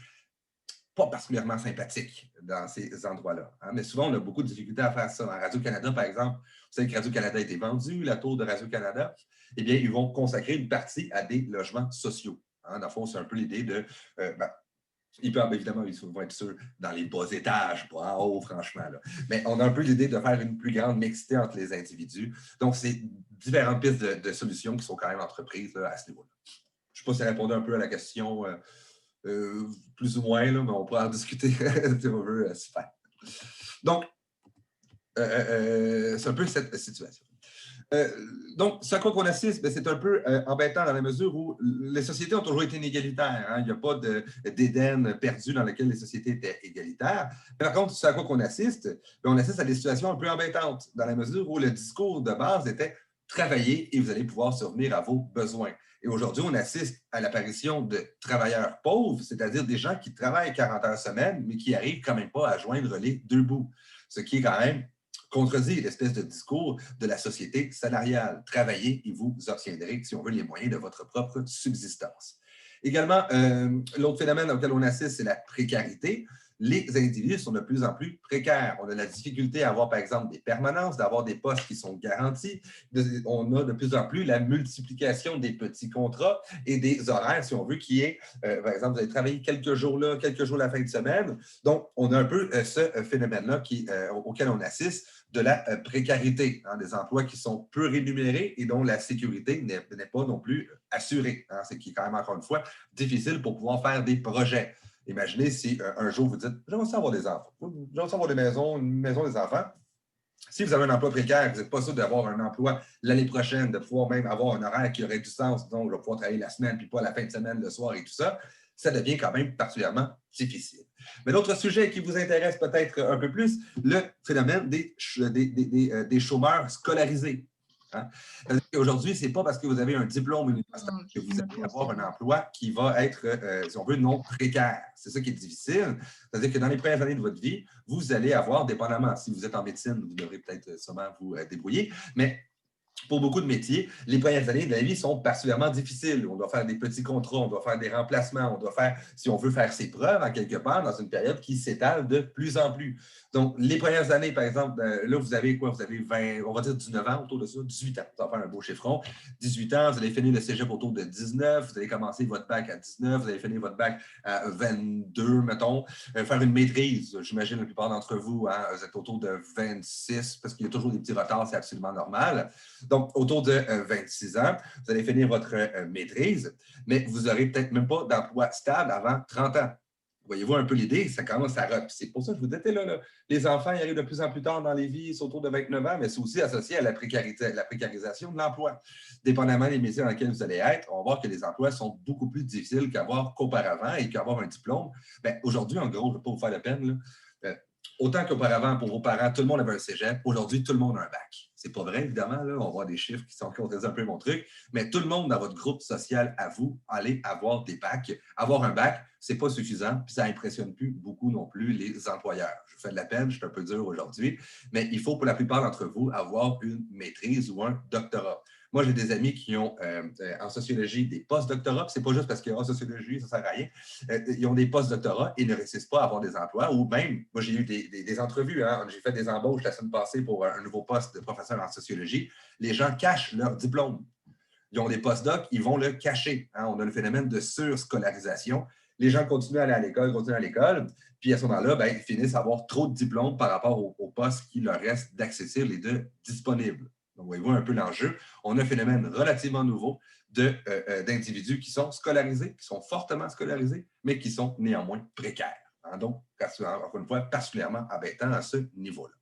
pas particulièrement sympathiques dans ces endroits-là. Mais souvent, on a beaucoup de difficultés à faire ça. En Radio-Canada, par exemple, vous savez que Radio-Canada a été vendu, la tour de Radio-Canada, eh bien, ils vont consacrer une partie à des logements sociaux. Dans le fond, c'est un peu l'idée de... évidemment, ils vont être sûrs dans les bas étages, pas en haut, franchement. Là. Mais on a un peu l'idée de faire une plus grande mixité entre les individus. Donc, c'est différentes pistes de solutions qui sont quand même entreprises là, à ce niveau-là. Je ne sais pas si ça répondait un peu à la question... plus ou moins, là, mais on pourra en discuter si on veut s'y faire. Donc, c'est un peu cette situation. Donc, ce à quoi qu'on assiste, c'est un peu embêtant dans la mesure où les sociétés ont toujours été inégalitaires. Il n'y a pas d'Éden perdu dans lequel les sociétés étaient égalitaires. Par contre, ce à quoi qu'on assiste, on assiste à des situations un peu embêtantes dans la mesure où le discours de base était « travailler et vous allez pouvoir survenir à vos besoins ». Et aujourd'hui, on assiste à l'apparition de travailleurs pauvres, c'est-à-dire des gens qui travaillent 40 heures semaine, mais qui n'arrivent quand même pas à joindre les 2 bouts. Ce qui est quand même contredit l'espèce de discours de la société salariale. Travaillez et vous obtiendrez, si on veut, les moyens de votre propre subsistance. Également, l'autre phénomène auquel on assiste, c'est la précarité. Les individus sont de plus en plus précaires. On a la difficulté à avoir, par exemple, des permanences, d'avoir des postes qui sont garantis. On a de plus en plus la multiplication des petits contrats et des horaires, si on veut, qui est, par exemple, vous allez travailler quelques jours là, quelques jours la fin de semaine. Donc, on a un peu ce phénomène-là auquel on assiste de la précarité, des emplois qui sont peu rémunérés et dont la sécurité n'est pas non plus assurée. C'est qui est quand même, encore une fois, difficile pour pouvoir faire des projets. Imaginez si un jour vous dites « j'aimerais ça avoir des enfants, j'aimerais ça avoir une maison des enfants ». Si vous avez un emploi précaire, vous n'êtes pas sûr d'avoir un emploi l'année prochaine, de pouvoir même avoir un horaire qui aurait du sens, donc je vais pouvoir travailler la semaine puis pas la fin de semaine, le soir et tout ça, ça devient quand même particulièrement difficile. Mais l'autre sujet qui vous intéresse peut-être un peu plus, le phénomène des chômeurs scolarisés. Hein? Aujourd'hui, ce n'est pas parce que vous avez un diplôme universitaire que vous allez avoir un emploi qui va être, si on veut, non précaire. C'est ça qui est difficile. C'est-à-dire que dans les premières années de votre vie, vous allez avoir, dépendamment, si vous êtes en médecine, vous devrez peut-être sûrement vous débrouiller, mais pour beaucoup de métiers, les premières années de la vie sont particulièrement difficiles. On doit faire des petits contrats, on doit faire des remplacements, on doit faire, si on veut faire ses preuves en quelque part, dans une période qui s'étale de plus en plus. Donc, les premières années, par exemple, là, vous avez quoi? Vous avez 20, on va dire 19 ans autour de ça, 18 ans. Ça va faire un beau chiffron. 18 ans, vous allez finir le cégep autour de 19, vous allez commencer votre bac à 19, vous allez finir votre bac à 22, mettons. Faire une maîtrise, j'imagine la plupart d'entre vous, hein, vous êtes autour de 26, parce qu'il y a toujours des petits retards, c'est absolument normal. Donc, autour de 26 ans, vous allez finir votre maîtrise, mais vous n'aurez peut-être même pas d'emploi stable avant 30 ans. Voyez-vous un peu l'idée? Ça commence à... C'est pour ça que je vous disais, là, les enfants ils arrivent de plus en plus tard dans les vies, ils sont autour de 29 ans, mais c'est aussi associé à la précarisation de l'emploi. Dépendamment des métiers dans lesquels vous allez être, on va voir que les emplois sont beaucoup plus difficiles qu'auparavant et qu'avoir un diplôme. Bien, aujourd'hui, en gros, je ne vais pas vous faire de peine, là, autant qu'auparavant, pour vos parents, tout le monde avait un cégep. Aujourd'hui, tout le monde a un bac. C'est pas vrai, évidemment. Là, on voit des chiffres qui sont contredisent un peu mon truc. Mais tout le monde dans votre groupe social à vous, allez avoir des bacs. Avoir un bac, c'est pas suffisant. Puis ça n'impressionne plus beaucoup non plus les employeurs. Je vous fais de la peine, je suis un peu dur aujourd'hui. Mais il faut pour la plupart d'entre vous avoir une maîtrise ou un doctorat. Moi, j'ai des amis qui ont en sociologie des post-doctorats. Ce n'est pas juste parce qu'en sociologie, ça ne sert à rien. Ils ont des post-doctorats et ne réussissent pas à avoir des emplois. Ou même, moi, j'ai eu des entrevues. Hein. J'ai fait des embauches la semaine passée pour un nouveau poste de professeur en sociologie. Les gens cachent leur diplôme. Ils ont des post-docs, ils vont le cacher. Hein. On a le phénomène de surscolarisation. Les gens continuent à aller à l'école, puis à ce moment-là, ben, ils finissent à avoir trop de diplômes par rapport aux postes qui leur restent d'accessibles et de disponibles. Donc, voyez-vous un peu l'enjeu. On a un phénomène relativement nouveau d'individus qui sont scolarisés, qui sont fortement scolarisés, mais qui sont néanmoins précaires. Hein? Donc, encore une fois, particulièrement embêtant à ce niveau-là.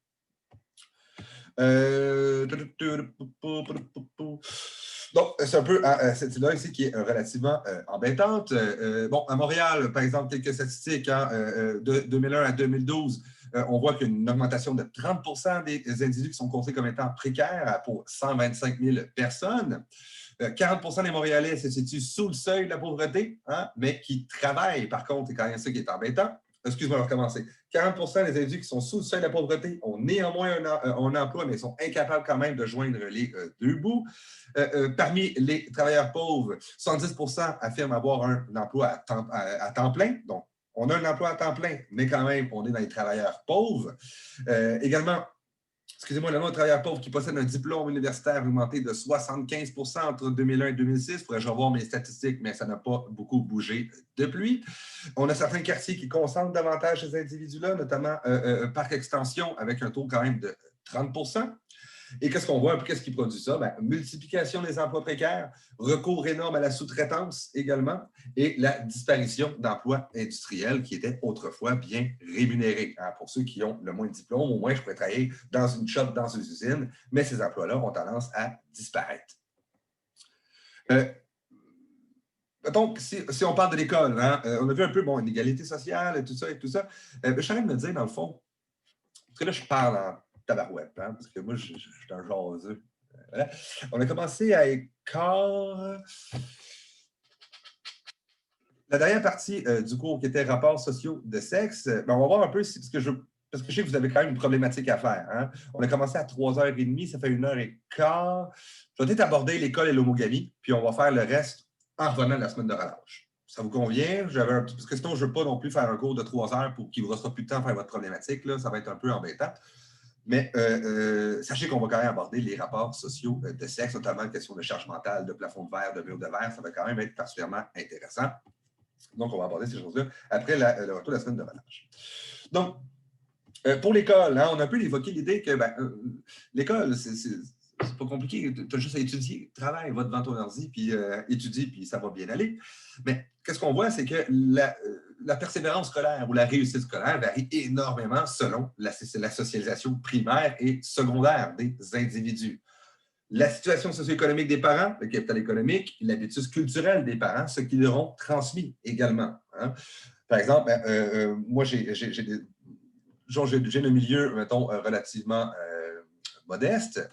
Donc, c'est un peu cette idée-là ici qui est relativement embêtante. Bon, à Montréal, par exemple, quelques statistiques, hein, de 2001 à 2012, on voit qu'il y a une augmentation de 30 des individus qui sont considérés comme étant précaires pour 125 000 personnes. 40 des Montréalais se situent sous le seuil de la pauvreté, hein, mais qui travaillent, par contre, c'est quand même ça qui est embêtant. Excuse-moi, on va recommencer. 40 des individus qui sont sous le seuil de la pauvreté ont néanmoins un emploi, mais sont incapables quand même de joindre les deux bouts. Parmi les travailleurs pauvres, 70 affirment avoir un emploi à temps plein. Donc, on a un emploi à temps plein, mais quand même, on est dans les travailleurs pauvres. Également, excusez-moi, le nombre de travailleurs pauvres qui possèdent un diplôme universitaire a augmenté de 75 entre 2001 et 2006. Faudrait-je revoir mes statistiques, mais ça n'a pas beaucoup bougé depuis. On a certains quartiers qui concentrent davantage ces individus-là, notamment Parc Extension, avec un taux quand même de 30 Et qu'est-ce qu'on voit un peu? Qu'est-ce qui produit ça? Bien, multiplication des emplois précaires, recours énorme à la sous-traitance également, et la disparition d'emplois industriels qui étaient autrefois bien rémunérés. Hein, pour ceux qui ont le moins de diplôme, au moins, je pourrais travailler dans une shop, dans une usine, mais ces emplois-là ont tendance à disparaître. Donc, si on parle de l'école, hein, on a vu un peu, bon, inégalité sociale et tout ça. Je suis en train de me dire, dans le fond, parce que là, je parle en tabarouette, hein, parce que moi, je suis un jaseux. Voilà. On a commencé à écart. La dernière partie du cours qui était rapports sociaux de sexe, ben, on va voir un peu, parce que je sais que vous avez quand même une problématique à faire. Hein. On a commencé à 3h30, ça fait 1h15. Je vais peut-être aborder l'école et l'homogamie, puis on va faire le reste en revenant de la semaine de relâche. Ça vous convient? Parce que sinon, je ne veux pas non plus faire un cours de 3 heures pour qu'il ne vous restera plus de temps à faire votre problématique. Là. Ça va être un peu embêtant. Mais sachez qu'on va quand même aborder les rapports sociaux de sexe, notamment la question de charge mentale, de plafond de verre, de mur de verre. Ça va quand même être particulièrement intéressant. Donc, on va aborder ces choses-là après le retour de la semaine de relâche. Donc, pour l'école, hein, on a un peu évoqué l'idée que l'école, c'est pas compliqué. Tu as juste à étudier, travaille, va devant ton ordi, puis étudie, puis ça va bien aller. Mais qu'est-ce qu'on voit, c'est que la persévérance scolaire ou la réussite scolaire varie énormément selon la socialisation primaire et secondaire des individus. La situation socio-économique des parents, le capital économique, l'habitus culturel des parents, ce qu'ils leur ont transmis également. Hein. Par exemple, moi, j'ai un milieu, mettons, relativement modeste.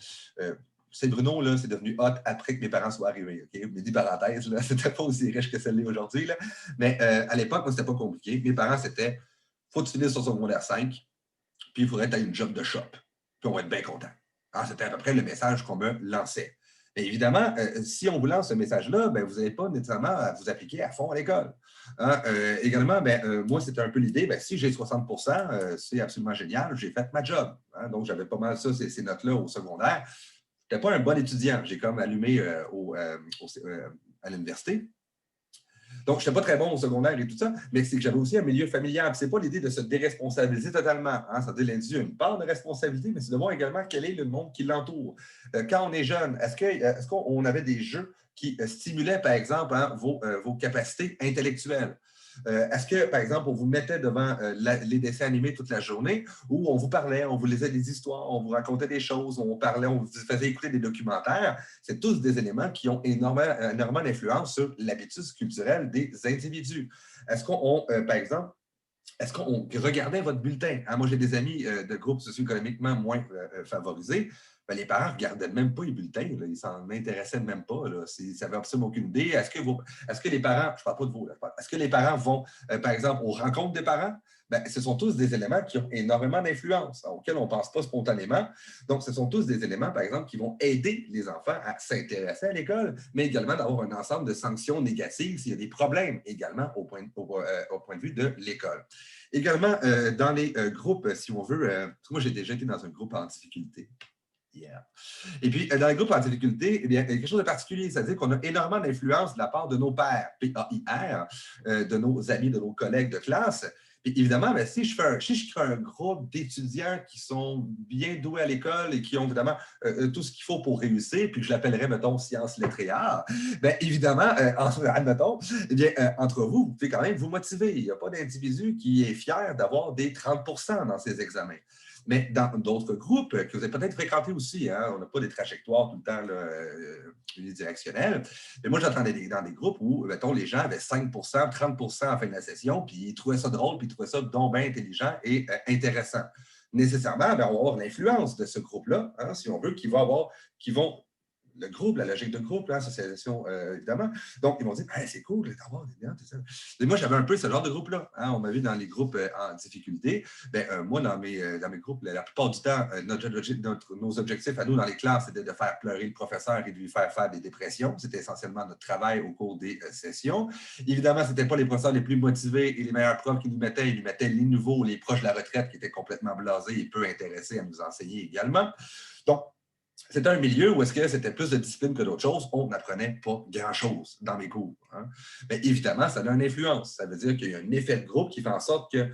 Saint-Bruno, là, c'est devenu hot après que mes parents soient arrivés. Okay? Mais dis parenthèse, là, c'était pas aussi riche que celle-là aujourd'hui. Là. Mais à l'époque, moi, c'était pas compliqué. Mes parents, c'était faut que tu finisses sur secondaire 5, puis il faudrait que tu aies une job de shop. Puis on va être bien content. Alors, c'était à peu près le message qu'on me lançait. Mais évidemment, si on vous lance ce message-là, ben, vous n'avez pas nécessairement à vous appliquer à fond à l'école. Hein? Également, moi, c'était un peu l'idée, si j'ai 60 c'est absolument génial, j'ai fait ma job. Hein? Donc, j'avais pas mal ça, ces notes-là au secondaire. Je n'étais pas un bon étudiant. J'ai comme allumé à l'université. Donc, je n'étais pas très bon au secondaire et tout ça, mais c'est que j'avais aussi un milieu familial. Ce n'est pas l'idée de se déresponsabiliser totalement. Hein? Ça veut dire l'individu a une part de responsabilité, mais c'est de voir également quel est le monde qui l'entoure. Quand on est jeune, est-ce qu'on avait des jeux qui stimulaient, par exemple, hein, vos capacités intellectuelles? Est-ce que, par exemple, on vous mettait devant les dessins animés toute la journée où on vous parlait, on vous lisait des histoires, on vous racontait des choses, on vous faisait écouter des documentaires? C'est tous des éléments qui ont énormément d'influence sur l'habitus culturel des individus. Est-ce qu'on, par exemple, est-ce qu'on regardait votre bulletin? Hein, moi, j'ai des amis de groupes socio-économiquement moins favorisés. Ben, les parents ne regardaient même pas les bulletins. Là, ils ne s'en intéressaient même pas. Là, ils n'avaient absolument aucune idée. Est-ce que les parents, je ne parle pas de vous, est-ce que les parents vont, par exemple, aux rencontres des parents? Ben, ce sont tous des éléments qui ont énormément d'influence, auxquels on ne pense pas spontanément. Donc, ce sont tous des éléments, par exemple, qui vont aider les enfants à s'intéresser à l'école, mais également d'avoir un ensemble de sanctions négatives s'il y a des problèmes également au point de vue de l'école. Également, dans les groupes, si on veut, moi, j'ai déjà été dans un groupe en difficulté. Yeah. Et puis, dans les groupes en difficulté, eh bien, il y a quelque chose de particulier, c'est-à-dire qu'on a énormément d'influence de la part de nos pairs, P-A-I-R, de nos amis, de nos collègues de classe. Puis évidemment, si je crée un groupe d'étudiants qui sont bien doués à l'école et qui ont évidemment tout ce qu'il faut pour réussir, puis que je l'appellerais, mettons, sciences, lettres et arts, bien évidemment, admettons, eh bien, entre vous, vous pouvez quand même vous motiver. Il n'y a pas d'individu qui est fier d'avoir des 30 dans ses examens. Mais dans d'autres groupes que vous avez peut-être fréquentés aussi, hein, on n'a pas des trajectoires tout le temps unidirectionnelles. Mais moi, j'entendais dans des groupes où, mettons, les gens avaient 5 30 en fin de la session, puis ils trouvaient ça drôle, puis ils trouvaient ça donc bien intelligent et intéressant. Nécessairement, on va avoir l'influence de ce groupe-là, hein, si on veut, qui vont le groupe, la logique de groupe, l'association, évidemment. Donc, ils vont dire hey, c'est cool d'avoir des liens, tout ça. Et moi, j'avais un peu ce genre de groupe-là. Hein. On m'a vu dans les groupes en difficulté. Moi, dans mes groupes, la plupart du temps, nos objectifs à nous dans les classes, c'était de faire pleurer le professeur et de lui faire des dépressions. C'était essentiellement notre travail au cours des sessions. Évidemment, ce n'étaient pas les professeurs les plus motivés et les meilleurs profs qui nous mettaient. Ils nous mettaient les nouveaux, les proches de la retraite qui étaient complètement blasés et peu intéressés à nous enseigner également. Donc, c'était un milieu où est-ce que c'était plus de discipline que d'autres choses. On n'apprenait pas grand-chose dans mes cours. Hein. Mais évidemment, ça a une influence. Ça veut dire qu'il y a un effet de groupe qui fait en sorte que,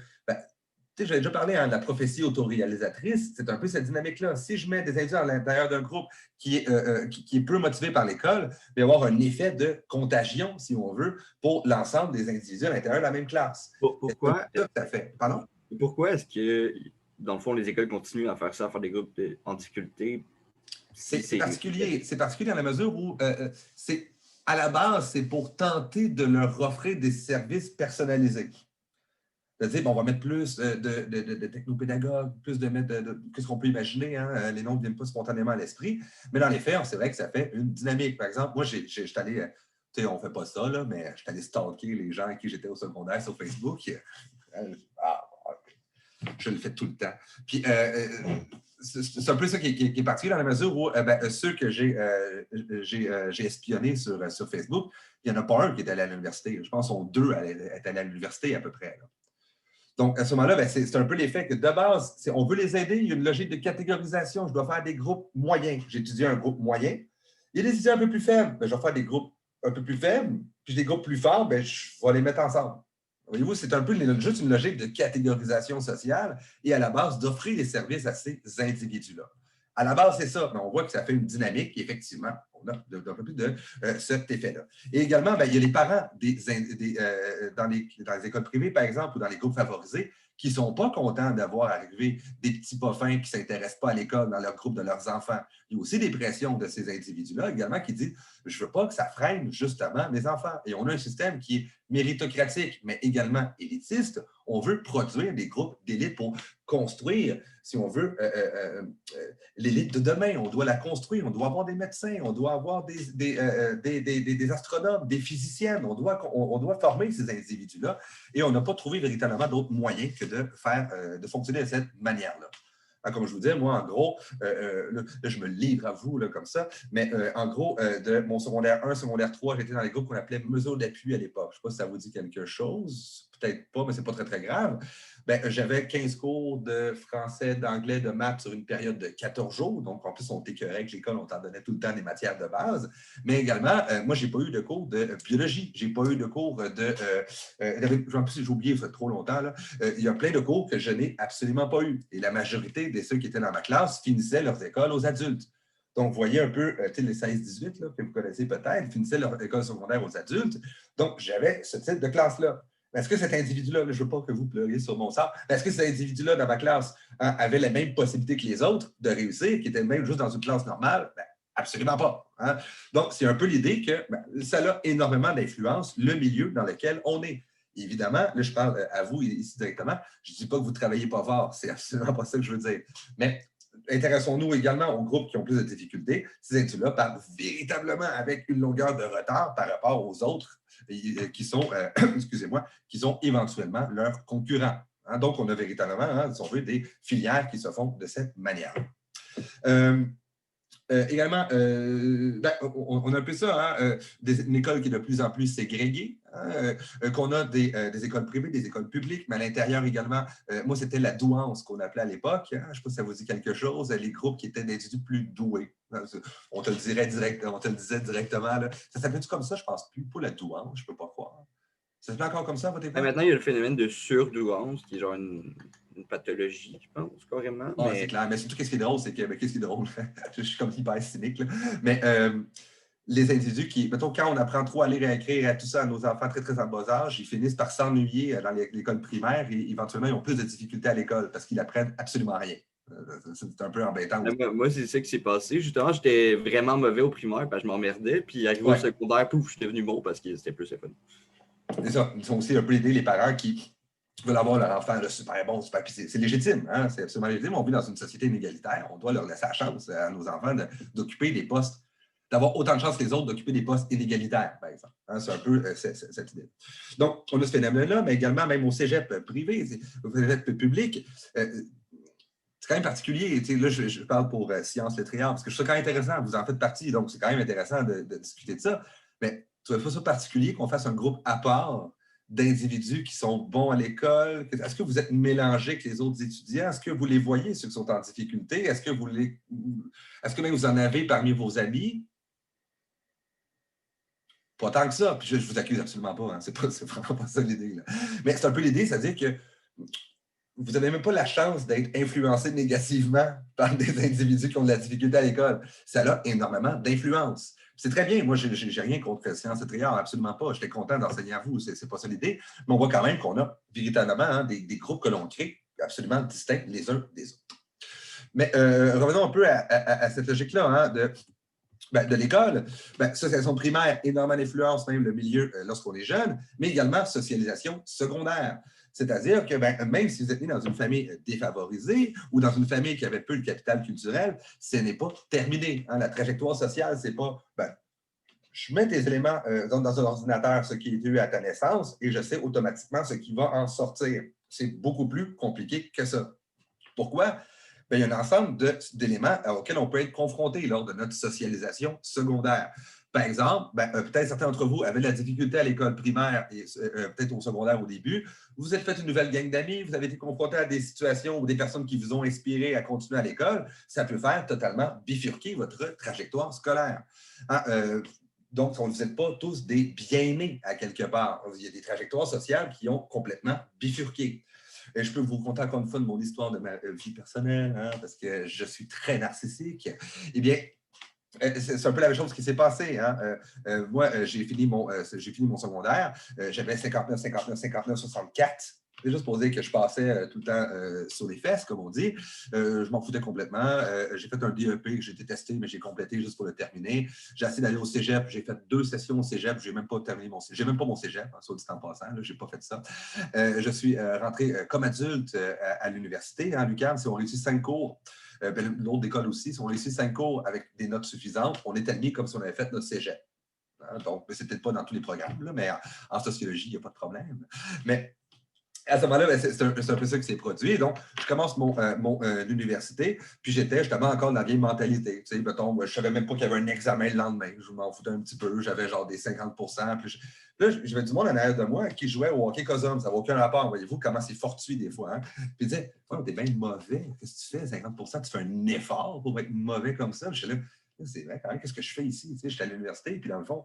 j'avais déjà parlé de la prophétie autoréalisatrice, c'est un peu cette dynamique-là. Si je mets des individus à l'intérieur d'un groupe qui est peu motivé par l'école, il va y avoir un effet de contagion, si on veut, pour l'ensemble des individus à l'intérieur de la même classe. Pourquoi? Tout à fait. Pardon? Pourquoi est-ce que, dans le fond, les écoles continuent à faire ça, à faire des groupes en difficulté? C'est particulier. C'est particulier dans la mesure où, à la base, c'est pour tenter de leur offrir des services personnalisés. C'est-à-dire, on va mettre plus de technopédagogues, plus qu'est-ce qu'on peut imaginer. Hein? Les noms ne viennent pas spontanément à l'esprit. Mais dans les faits, c'est vrai que ça fait une dynamique. Par exemple, moi, je suis allé, on ne fait pas ça, là, mais je suis allé stalker les gens avec qui j'étais au secondaire sur Facebook. Je le fais tout le temps. Puis, c'est un peu ça qui est particulier dans la mesure où ceux que j'ai espionnés sur Facebook, il n'y en a pas un qui est allé à l'université. Je pense qu'ils sont 2 à être allés à l'université à peu près. Là. Donc, à ce moment-là, c'est un peu l'effet que de base, on veut les aider, il y a une logique de catégorisation. Je dois faire des groupes moyens. J'étudie un groupe moyen. Il y a des étudiants un peu plus faibles. Je vais faire des groupes un peu plus faibles. Puis des groupes plus forts, je vais les mettre ensemble. Voyez-vous, c'est un peu juste une logique de catégorisation sociale et à la base d'offrir des services à ces individus-là. À la base, c'est ça, mais on voit que ça fait une dynamique et effectivement, on a un peu plus de cet effet-là. Et également, il y a les parents dans les écoles privées, par exemple, ou dans les groupes favorisés, qui ne sont pas contents d'avoir arrivé des petits pas fins qui ne s'intéressent pas à l'école dans leur groupe de leurs enfants. Il y a aussi des pressions de ces individus-là également qui disent « je ne veux pas que ça freine justement mes enfants ». Et on a un système qui est méritocratique, mais également élitiste. On veut produire des groupes d'élite pour construire, si on veut, l'élite de demain. On doit la construire, on doit avoir des médecins, on doit avoir des astronomes, des physiciennes. On doit former ces individus-là et on n'a pas trouvé véritablement d'autres moyens que de fonctionner de cette manière-là. Comme je vous disais, moi, en gros, là, je me livre à vous là, comme ça, mais en gros, de mon secondaire 1, secondaire 3, j'étais dans les groupes qu'on appelait mesures d'appui à l'époque. Je ne sais pas si ça vous dit quelque chose, peut-être pas, mais ce n'est pas très, très grave. J'avais 15 cours de français, d'anglais, de maths sur une période de 14 jours. Donc, en plus, on t'écœurait avec l'école, on t'en donnait tout le temps des matières de base. Mais également, moi, je n'ai pas eu de cours de biologie. Je n'ai pas eu de cours de... en plus, j'ai oublié, ça fait trop longtemps. Là. Il y a plein de cours que je n'ai absolument pas eu. Et la majorité de ceux qui étaient dans ma classe finissaient leurs écoles aux adultes. Donc, vous voyez un peu, les 16-18, que vous connaissez peut-être, finissaient leur école secondaire aux adultes. Donc, j'avais ce type de classe-là. Est-ce que cet individu-là, je ne veux pas que vous pleuriez sur mon sort, est-ce que cet individu-là dans ma classe avait les mêmes possibilités que les autres de réussir, qui étaient même juste dans une classe normale? Absolument pas. Hein? Donc, c'est un peu l'idée que ça a énormément d'influence, le milieu dans lequel on est. Évidemment, là, je parle à vous ici directement, je ne dis pas que vous ne travaillez pas fort, c'est absolument pas ça que je veux dire. Mais intéressons-nous également aux groupes qui ont plus de difficultés. Ces individus-là partent véritablement avec une longueur de retard par rapport aux autres qui sont, qui sont éventuellement leurs concurrents. Hein? Donc, on a véritablement, si on veut, des filières qui se font de cette manière. Également, on a un peu ça, hein, une école qui est de plus en plus ségrégée, hein, qu'on a des écoles privées, des écoles publiques, mais à l'intérieur également, moi, c'était la douance qu'on appelait à l'époque. Hein, je ne sais pas si ça vous dit quelque chose, les groupes qui étaient d'individus plus doués. On te le disait directement. Là. Ça s'appelle-tu comme ça? Je ne pense plus. Pas la douance, je ne peux pas croire. Ça s'appelle encore comme ça, votre époque? Maintenant, il y a le phénomène de surdouance, qui est genre une pathologie, je pense, carrément. Ah, mais... C'est clair. Mais surtout, qu'est-ce qui est drôle, c'est que... qu'est-ce qui est drôle? Je suis comme hyper cynique, là. Mais les individus qui... Mettons, quand on apprend trop à lire et à écrire, à tout ça à nos enfants très, très en bas âge, ils finissent par s'ennuyer dans l'école primaire et éventuellement, ils ont plus de difficultés à l'école parce qu'ils apprennent absolument rien. C'est un peu embêtant. Moi, c'est ça qui s'est passé. Justement, j'étais vraiment mauvais au primaire parce que je m'emmerdais. Puis arrivé au secondaire, pouf, je suis devenu bon parce que c'était plus fun. C'est ça. Ils ont aussi un peu aidé les parents qui veulent avoir leur enfant là, super bon, super. Puis c'est légitime, hein? C'est absolument légitime. On vit dans une société inégalitaire. On doit leur laisser la chance à nos enfants d'occuper des postes, d'avoir autant de chances que les autres d'occuper des postes inégalitaires, par exemple. Hein? C'est un peu cette idée. Donc, on a ce phénomène-là, mais également même au cégep privé, au cégep public. C'est quand même particulier. Là, je parle pour Sciences Lettrières, parce que je trouve ça quand même intéressant. Vous en faites partie, donc c'est quand même intéressant de discuter de ça. Mais tu ne trouves pas ça particulier qu'on fasse un groupe à part d'individus qui sont bons à l'école? Est-ce que vous êtes mélangés avec les autres étudiants? Est-ce que vous les voyez, ceux qui sont en difficulté? Est-ce que même vous en avez parmi vos amis? Pas tant que ça. Puis je ne vous accuse absolument pas. Hein. C'est vraiment pas ça l'idée. Là. Mais c'est un peu l'idée, c'est-à-dire que vous n'avez même pas la chance d'être influencé négativement par des individus qui ont de la difficulté à l'école. Ça a énormément d'influence. C'est très bien. Moi, je n'ai rien contre Sciences Lettrières, absolument pas. J'étais content d'enseigner à vous. C'est pas ça l'idée. Mais on voit quand même qu'on a véritablement des groupes que l'on crée absolument distincts les uns des autres. Mais revenons un peu à cette logique-là hein, de l'école. Socialisation primaire, énormément d'influence, même le milieu lorsqu'on est jeune, mais également socialisation secondaire. C'est-à-dire que même si vous êtes né dans une famille défavorisée ou dans une famille qui avait peu de capital culturel, ce n'est pas terminé. Hein. La trajectoire sociale, c'est pas je mets tes éléments dans un ordinateur, ce qui est dû à ta naissance, et je sais automatiquement ce qui va en sortir. C'est beaucoup plus compliqué que ça. Pourquoi? Il y a un ensemble d'éléments auxquels on peut être confronté lors de notre socialisation secondaire. Par exemple, peut-être certains d'entre vous avaient de la difficulté à l'école primaire et peut-être au secondaire au début. Vous êtes fait une nouvelle gang d'amis, vous avez été confronté à des situations ou des personnes qui vous ont inspiré à continuer à l'école. Ça peut faire totalement bifurquer votre trajectoire scolaire. Hein, donc, vous n'êtes pas tous des bien-nés à quelque part. Il y a des trajectoires sociales qui ont complètement bifurqué. Et je peux vous conter encore une fois de mon histoire de ma vie personnelle, hein, parce que je suis très narcissique. Eh bien, c'est un peu la même chose qui s'est passée. Hein. Moi, j'ai fini mon secondaire. J'avais 59, 59, 59, 64. C'est juste pour dire que je passais tout le temps sur les fesses, comme on dit. Je m'en foutais complètement. J'ai fait un DEP que j'ai détesté, mais j'ai complété juste pour le terminer. J'ai essayé d'aller au cégep. J'ai fait 2 sessions au cégep. Je n'ai même pas terminé mon cégep. J'ai même pas mon cégep, hein, soit dit en passant. Je n'ai pas fait ça. Je suis rentré comme adulte à l'université. À l'UQAM, si on réussit 5 cours, l'autre école aussi, si on réussit 5 cours avec des notes suffisantes, on est admis comme si on avait fait notre cégep. Hein, donc, c'est peut-être pas dans tous les programmes, là, mais en sociologie, il n'y a pas de problème. Mais à ce moment-là, c'est un peu ça qui s'est produit. Donc, je commence l'université, puis j'étais justement encore dans la vieille mentalité. Tu sais, mettons, je ne savais même pas qu'il y avait un examen le lendemain. Je m'en foutais un petit peu. J'avais genre des 50 puis là, j'avais du monde en arrière de moi qui jouait au hockey cosum. Ça n'a aucun rapport. Voyez-vous comment c'est fortuit des fois. Hein? Puis il disait, ouais, t'es bien mauvais. Qu'est-ce que tu fais? 50 tu fais un effort pour être mauvais comme ça. Je suis là, c'est vrai, quand même, qu'est-ce que je fais ici? Tu sais, j'étais à l'université, puis dans le fond,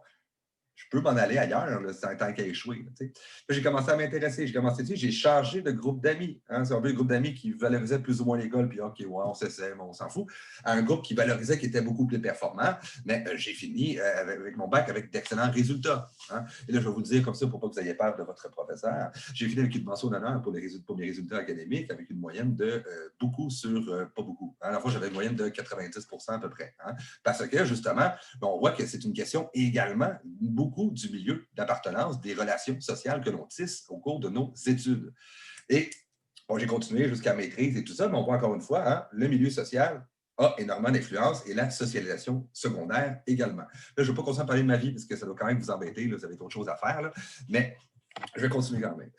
je peux m'en aller ailleurs là, tant qu'à échouer. Là, j'ai commencé à m'intéresser. J'ai changé de groupe d'amis. Hein, c'est un peu un groupe d'amis qui valorisait plus ou moins l'école, puis OK, ouais, on s'essaie, mais on s'en fout. Un groupe qui valorisait, qui était beaucoup plus performant. Mais j'ai fini avec mon bac avec d'excellents résultats. Hein. Et là, je vais vous le dire comme ça pour pas que vous ayez peur de votre professeur. J'ai fini avec une mention d'honneur pour mes résultats académiques, avec une moyenne de beaucoup sur pas beaucoup. Hein. À la fois, j'avais une moyenne de 90% à peu près. Hein, parce que, justement, on voit que c'est une question également beaucoup du milieu d'appartenance, des relations sociales que l'on tisse au cours de nos études. Et bon, j'ai continué jusqu'à maîtrise et tout ça, mais on voit encore une fois, hein, le milieu social a énormément d'influence et la socialisation secondaire également. Là, je ne vais pas continuer à parler de ma vie parce que ça doit quand même vous embêter, là, vous avez d'autres choses à faire, là, mais je vais continuer quand même.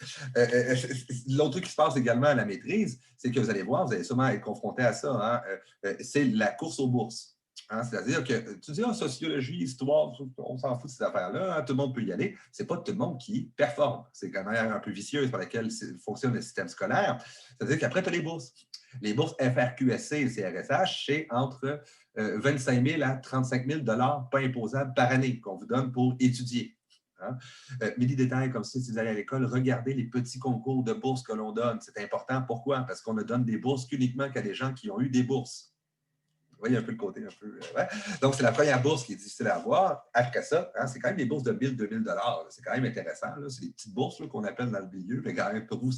L'autre truc qui se passe également à la maîtrise, c'est que vous allez voir, vous allez sûrement être confronté à ça, hein, c'est la course aux bourses. Hein, c'est-à-dire que tu dis, sociologie, histoire, on s'en fout de ces affaires-là, hein, tout le monde peut y aller. Ce n'est pas tout le monde qui performe. C'est quand même un peu vicieuse par laquelle fonctionne le système scolaire. C'est-à-dire qu'après, tu as les bourses. Les bourses FRQSC et CRSH, c'est entre 25 000 à 35 000 $ pas imposables par année qu'on vous donne pour étudier. Hein? Mini détail comme ça, si vous allez à l'école, regardez les petits concours de bourses que l'on donne. C'est important. Pourquoi? Parce qu'on ne donne des bourses qu'uniquement qu'à des gens qui ont eu des bourses. Vous voyez un peu le côté, un peu. Ouais. Donc, c'est la première bourse qui est difficile à avoir. Après ça, hein, c'est quand même des bourses de 1 000, 2 000 $. C'est quand même intéressant. Là. C'est des petites bourses là, qu'on appelle dans le milieu. Mais quand même, pour vous,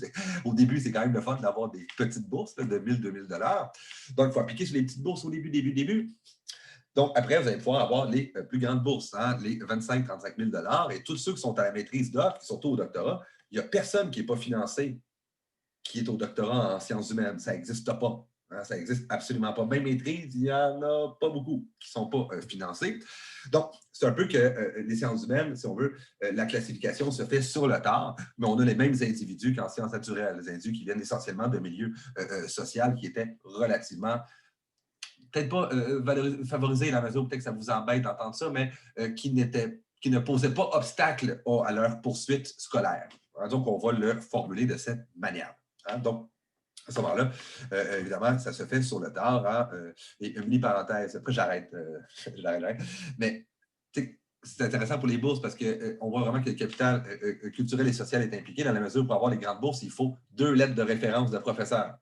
au début, c'est quand même le fun d'avoir des petites bourses là, de 1 000, 2 000 $. Donc, il faut appliquer sur les petites bourses au début. Donc, après, vous allez pouvoir avoir les plus grandes bourses, hein, les 25 35 000 $. Et tous ceux qui sont à la maîtrise doc, surtout au doctorat, il n'y a personne qui n'est pas financé qui est au doctorat en sciences humaines. Ça n'existe pas. Hein, ça n'existe absolument pas. Même maîtrise, il n'y en a pas beaucoup qui ne sont pas financés. Donc, c'est un peu que les sciences humaines, si on veut, la classification se fait sur le tard, mais on a les mêmes individus qu'en sciences naturelles, les individus qui viennent essentiellement de milieux sociaux qui étaient relativement, peut-être pas favorisés dans la mesure où peut-être que ça vous embête d'entendre ça, mais qui ne posaient pas obstacle à leur poursuite scolaire. Hein, donc, on va le formuler de cette manière. Hein, donc, à ce moment-là, évidemment, ça se fait sur le tard. Hein, et une mini-parenthèse, après j'arrête. Mais c'est intéressant pour les bourses parce qu'on voit vraiment que le capital culturel et social est impliqué dans la mesure où pour avoir les grandes bourses, il faut 2 lettres de référence de professeurs.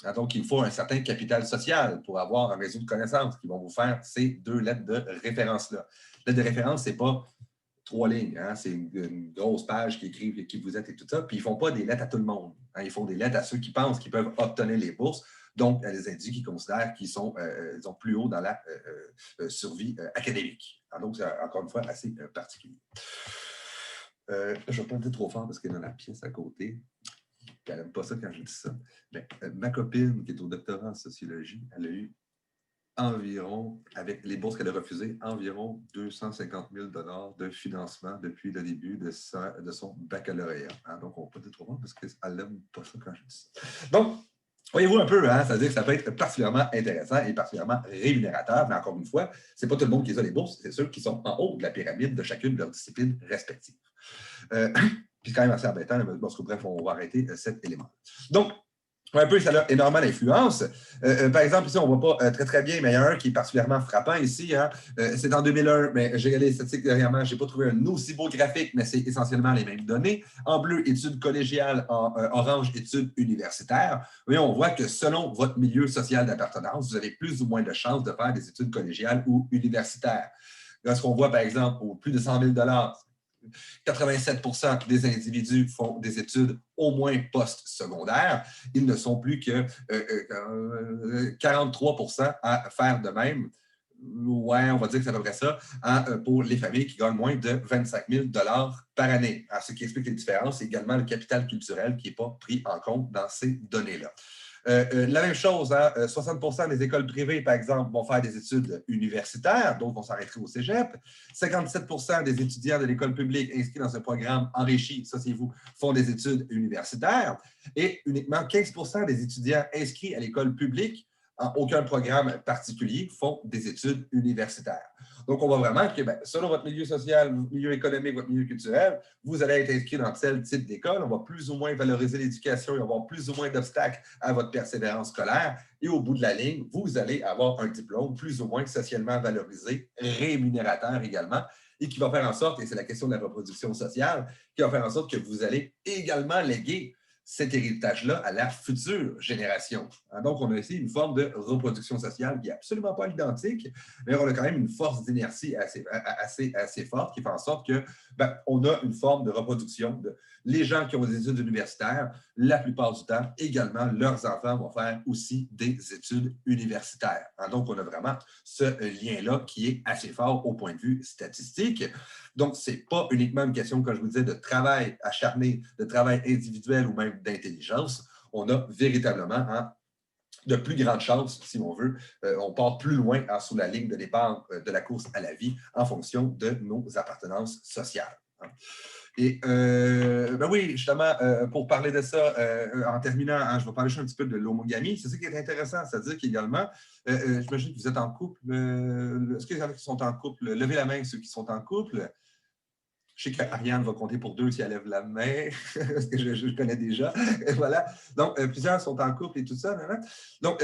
Hein, donc, il faut un certain capital social pour avoir un réseau de connaissances qui vont vous faire ces 2 lettres de référence-là. Lettre de référence, ce n'est pas 3 lignes. Hein? C'est une grosse page qui écrivent qui vous êtes et tout ça. Puis ils ne font pas des lettres à tout le monde. Hein? Ils font des lettres à ceux qui pensent qu'ils peuvent obtenir les bourses, donc à des individus qui considèrent qu'ils sont plus haut dans la survie académique. Alors, donc, c'est encore une fois assez particulier. Je ne vais pas le dire trop fort parce qu'il y a dans la pièce à côté. Elle n'aime pas ça quand je dis ça. Mais ma copine, qui est au doctorat en sociologie, elle a eu environ, avec les bourses qu'elle a refusées, environ 250 000 $ de financement depuis le début de son baccalauréat. Hein, donc, on ne peut pas dire trop loin parce qu'elle n'aime pas ça quand je dis ça. Donc, voyez-vous un peu, hein, c'est-à-dire que ça peut être particulièrement intéressant et particulièrement rémunérateur, mais encore une fois, ce n'est pas tout le monde qui a les bourses, c'est ceux qui sont en haut de la pyramide de chacune de leurs disciplines respectives. Puis c'est quand même assez embêtant, mais bon, bref, on va arrêter cet élément. Donc, un peu, ça a énormément d'influence. Par exemple, ici, on ne voit pas très, très bien, mais il y en a un qui est particulièrement frappant ici. Hein. C'est en 2001, mais j'ai regardé les statistiques dernièrement. Je n'ai pas trouvé un aussi beau graphique, mais c'est essentiellement les mêmes données. En bleu, études collégiales. En orange, études universitaires. Oui, on voit que selon votre milieu social d'appartenance, vous avez plus ou moins de chances de faire des études collégiales ou universitaires. Lorsqu'on voit, par exemple, au plus de 100 000 $, 87% des individus font des études au moins post-secondaires. Ils ne sont plus que 43% à faire de même. Ouais, on va dire que c'est à peu près ça, hein, pour les familles qui gagnent moins de 25 000 par année. Alors, ce qui explique les différences, c'est également le capital culturel qui n'est pas pris en compte dans ces données-là. La même chose, hein, 60% des écoles privées, par exemple, vont faire des études universitaires, d'autres vont s'arrêter au cégep. 57% des étudiants de l'école publique inscrits dans un programme enrichi, ça c'est vous, font des études universitaires. Et uniquement 15% des étudiants inscrits à l'école publique en aucun programme particulier font des études universitaires. Donc, on voit vraiment que selon votre milieu social, votre milieu économique, votre milieu culturel, vous allez être inscrit dans tel type d'école. On va plus ou moins valoriser l'éducation et avoir plus ou moins d'obstacles à votre persévérance scolaire. Et au bout de la ligne, vous allez avoir un diplôme plus ou moins socialement valorisé, rémunérateur également, et qui va faire en sorte, et c'est la question de la reproduction sociale, qui va faire en sorte que vous allez également léguer cet héritage-là à la future génération. Donc, on a ici une forme de reproduction sociale qui n'est absolument pas identique, mais on a quand même une force d'inertie assez forte qui fait en sorte que on a une forme de reproduction. Les gens qui ont des études universitaires, la plupart du temps, également, leurs enfants vont faire aussi des études universitaires. Donc, on a vraiment ce lien-là qui est assez fort au point de vue statistique. Donc, ce n'est pas uniquement une question, comme je vous disais, de travail acharné, de travail individuel ou même d'intelligence. On a véritablement de plus grandes chances, si on veut. On part plus loin sous la ligne de départ de la course à la vie en fonction de nos appartenances sociales. Et oui, justement, pour parler de ça, en terminant, je vais parler juste un petit peu de l'homogamie. C'est ça qui est intéressant, c'est-à-dire qu'également, j'imagine que vous êtes en couple. Est-ce qu'il y en a qui sont en couple? Levez la main ceux qui sont en couple. Je sais qu'Ariane va compter pour 2 si elle lève la main, parce que je connais déjà. Et voilà. Donc, plusieurs sont en couple et tout ça. Donc,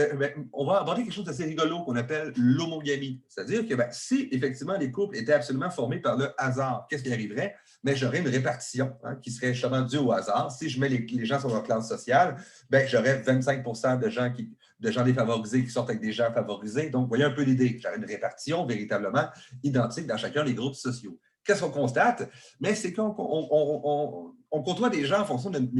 on va aborder quelque chose d'assez rigolo qu'on appelle l'homogamie. C'est-à-dire que si, effectivement, les couples étaient absolument formés par le hasard, qu'est-ce qui arriverait? Mais j'aurais une répartition qui serait justement due au hasard. Si je mets les gens sur leur classe sociale, j'aurais 25% de gens défavorisés qui sortent avec des gens favorisés. Donc, vous voyez un peu l'idée. J'aurais une répartition véritablement identique dans chacun des groupes sociaux. Qu'est-ce qu'on constate? Mais c'est qu'on côtoie des gens en fonction de notre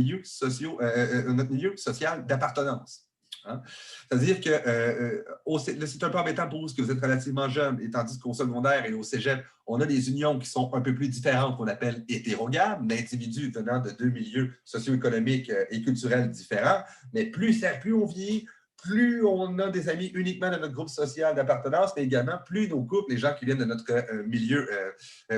milieu social d'appartenance. Hein? C'est-à-dire que c'est un peu embêtant pour vous parce que vous êtes relativement jeune, et tandis qu'au secondaire et au cégep, on a des unions qui sont un peu plus différentes, qu'on appelle hétérogames, d'individus venant de 2 milieux socio-économiques et culturels différents. Mais plus on vieillit, plus on a des amis uniquement de notre groupe social d'appartenance, mais également plus nos couples, les gens qui viennent de notre milieu,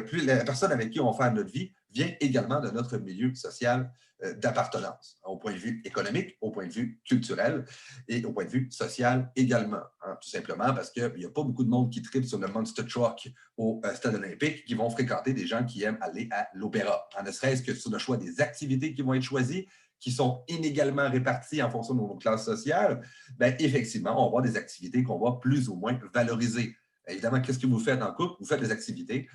plus la personne avec qui on fait notre vie vient également de notre milieu social d'appartenance, au point de vue économique, au point de vue culturel et au point de vue social également. Hein, tout simplement parce qu'il n'y a pas beaucoup de monde qui tripe sur le Monster Truck au Stade olympique qui vont fréquenter des gens qui aiment aller à l'opéra. Ne serait-ce que sur le choix des activités qui vont être choisies, qui sont inégalement répartis en fonction de nos classes sociales, effectivement, on va avoir des activités qu'on va plus ou moins valoriser. Évidemment, qu'est-ce que vous faites en couple? Vous faites des activités.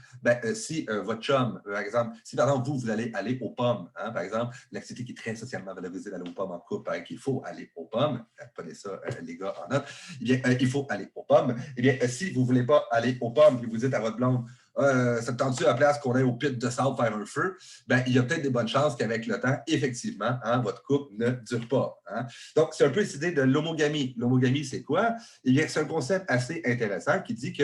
Si votre chum, par exemple, si par exemple, vous allez aller aux pommes, hein, par exemple, l'activité qui est très socialement valorisée d'aller aux pommes en couple, qu'il faut aller aux pommes, prenez ça, les gars, en note, il faut aller aux pommes. Si vous ne voulez pas aller aux pommes et vous dites à votre blonde, ça te tente-tu à la place qu'on aille au pit de sable faire un feu? Il y a peut-être des bonnes chances qu'avec le temps, effectivement, votre couple ne dure pas. Hein? Donc, c'est un peu cette idée de l'homogamie. L'homogamie, c'est quoi? C'est un concept assez intéressant qui dit que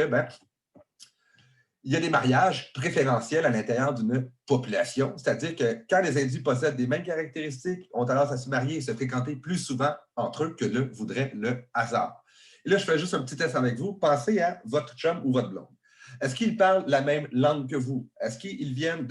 il y a des mariages préférentiels à l'intérieur d'une population, c'est-à-dire que quand les individus possèdent des mêmes caractéristiques, ont tendance à se marier et se fréquenter plus souvent entre eux que le voudrait le hasard. Et là, je fais juste un petit test avec vous. Pensez à votre chum ou votre blonde. Est-ce qu'ils parlent la même langue que vous? Est-ce qu'ils viennent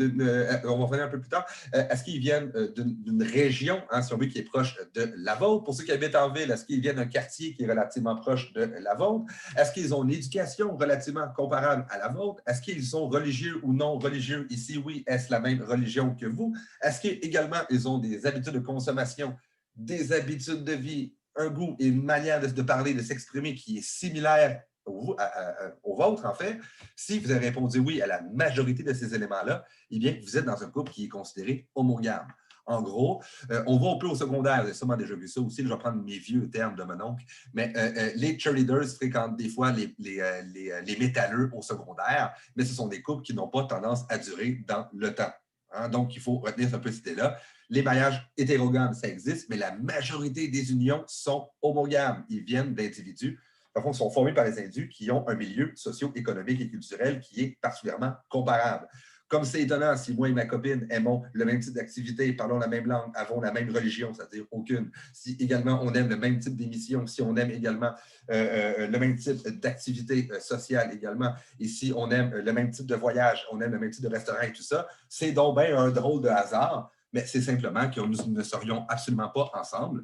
on va revenir un peu plus tard, est-ce qu'ils viennent d'une région, si on veut, qui est proche de la vôtre? Pour ceux qui habitent en ville, est-ce qu'ils viennent d'un quartier qui est relativement proche de la vôtre? Est-ce qu'ils ont une éducation relativement comparable à la vôtre? Est-ce qu'ils sont religieux ou non religieux? Ici, oui, est-ce la même religion que vous? Est-ce qu'également, ils ont des habitudes de consommation, des habitudes de vie, un goût et une manière de parler, de s'exprimer qui est similaire au vôtre, en fait? Si vous avez répondu oui à la majorité de ces éléments-là, eh bien, vous êtes dans un couple qui est considéré homogame. En gros, on voit un peu au secondaire, vous avez sûrement déjà vu ça aussi, je vais prendre mes vieux termes de mon oncle, mais les cheerleaders fréquentent des fois les métalleux au secondaire, mais ce sont des couples qui n'ont pas tendance à durer dans le temps. Hein? Donc, il faut retenir un peu cette idée-là. Les mariages hétérogames, ça existe, mais la majorité des unions sont homogames. Ils viennent d'individus, parfois, sont formés par les individus qui ont un milieu socio-économique et culturel qui est particulièrement comparable. Comme c'est étonnant, si moi et ma copine aimons le même type d'activité, parlons la même langue, avons la même religion, c'est-à-dire aucune, si également on aime le même type d'émission, si on aime également le même type d'activité sociale également, et si on aime le même type de voyage, on aime le même type de restaurant et tout ça, c'est donc bien un drôle de hasard, mais c'est simplement que nous ne serions absolument pas ensemble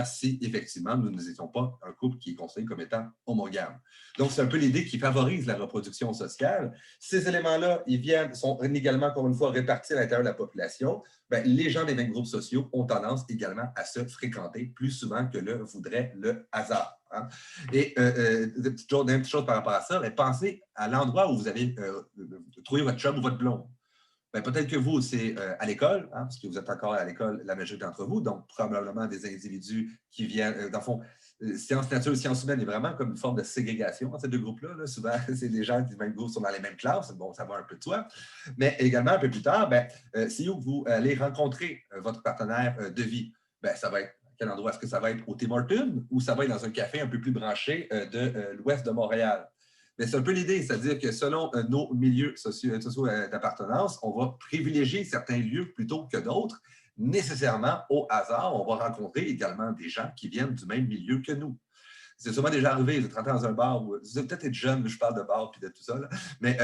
si effectivement nous n'étions pas un couple qui est considéré comme étant homogame. Donc, c'est un peu l'idée qui favorise la reproduction sociale. Ces éléments-là, sont également, encore une fois, répartis à l'intérieur de la population. Bien, les gens des mêmes groupes sociaux ont tendance également à se fréquenter plus souvent que le voudrait le hasard. Hein. Et une petite chose par rapport à ça, pensez à l'endroit où vous avez trouvé votre chum ou votre blonde. Bien, peut-être que vous, c'est à l'école, parce que vous êtes encore à l'école, la majorité d'entre vous, donc probablement des individus qui viennent, dans le fond, sciences nature, sciences humaines est vraiment comme une forme de ségrégation dans ces deux groupes-là. Là. Souvent, c'est des gens du même groupe sont dans les mêmes classes. Bon, ça va un peu de soi. Mais également, un peu plus tard, c'est où vous allez rencontrer votre partenaire de vie. Bien, ça va être à quel endroit? Est-ce que ça va être au Tim Hortons ou ça va être dans un café un peu plus branché de l'ouest de Montréal? Mais c'est un peu l'idée, c'est-à-dire que selon nos milieux sociaux d'appartenance, on va privilégier certains lieux plutôt que d'autres. Nécessairement, au hasard, on va rencontrer également des gens qui viennent du même milieu que nous. C'est sûrement déjà arrivé, vous êtes rentré dans un bar, vous êtes peut-être jeune, je parle de bar et de tout ça, là, mais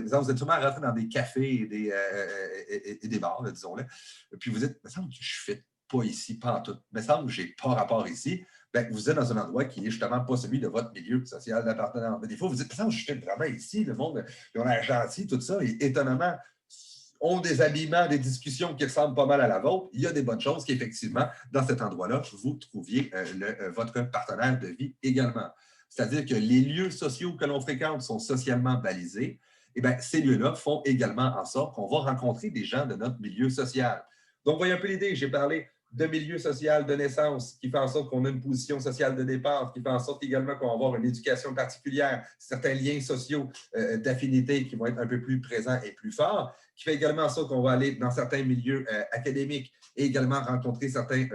vous êtes sûrement rentré dans des cafés et des bars, disons-le, puis vous êtes, il me semble que je ne fais pas ici, pas en tout, il me semble que je n'ai pas rapport ici. Bien, vous êtes dans un endroit qui n'est justement pas celui de votre milieu social d'appartenance. Mais des fois, vous dites, je suis vraiment ici, le monde, on a l'air gentil, tout ça, et étonnamment, ont des habillements, des discussions qui ressemblent pas mal à la vôtre. Il y a des bonnes choses qu'effectivement, dans cet endroit-là, vous trouviez votre partenaire de vie également. C'est-à-dire que les lieux sociaux que l'on fréquente sont socialement balisés. Et bien, ces lieux-là font également en sorte qu'on va rencontrer des gens de notre milieu social. Donc, voyez un peu l'idée, j'ai parlé de milieu social de naissance, qui fait en sorte qu'on a une position sociale de départ, qui fait en sorte également qu'on va avoir une éducation particulière, certains liens sociaux d'affinité qui vont être un peu plus présents et plus forts, qui fait également en sorte qu'on va aller dans certains milieux académiques et également rencontrer certains,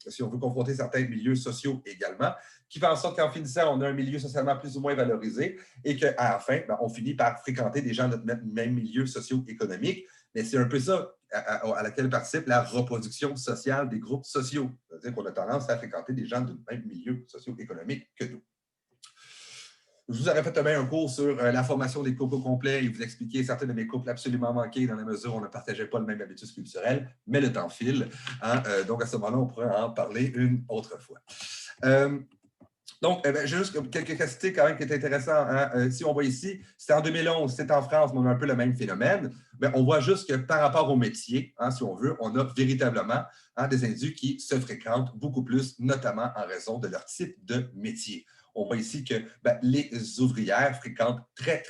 si on veut confronter certains milieux sociaux également, qui fait en sorte qu'en finissant, on a un milieu socialement plus ou moins valorisé et qu'à la fin, on finit par fréquenter des gens de notre même milieu socio-économique. Mais c'est un peu ça à laquelle participe la reproduction sociale des groupes sociaux. C'est-à-dire qu'on a tendance à fréquenter des gens du même milieu socio-économique que nous. Je vous aurais fait un cours sur la formation des couples complets et vous expliquer certains de mes couples absolument manqués dans la mesure où on ne partageait pas le même habitude culturelle, mais le temps file. Hein? Donc, à ce moment-là, on pourrait en parler une autre fois. Donc, j'ai juste quelques capacités quand même qui est intéressant. Hein? Si on voit ici, c'est en 2011, c'est en France, mais on a un peu le même phénomène. Mais on voit juste que par rapport au métier, si on veut, on a véritablement des individus qui se fréquentent beaucoup plus, notamment en raison de leur type de métier. On voit ici que les ouvrières fréquentent très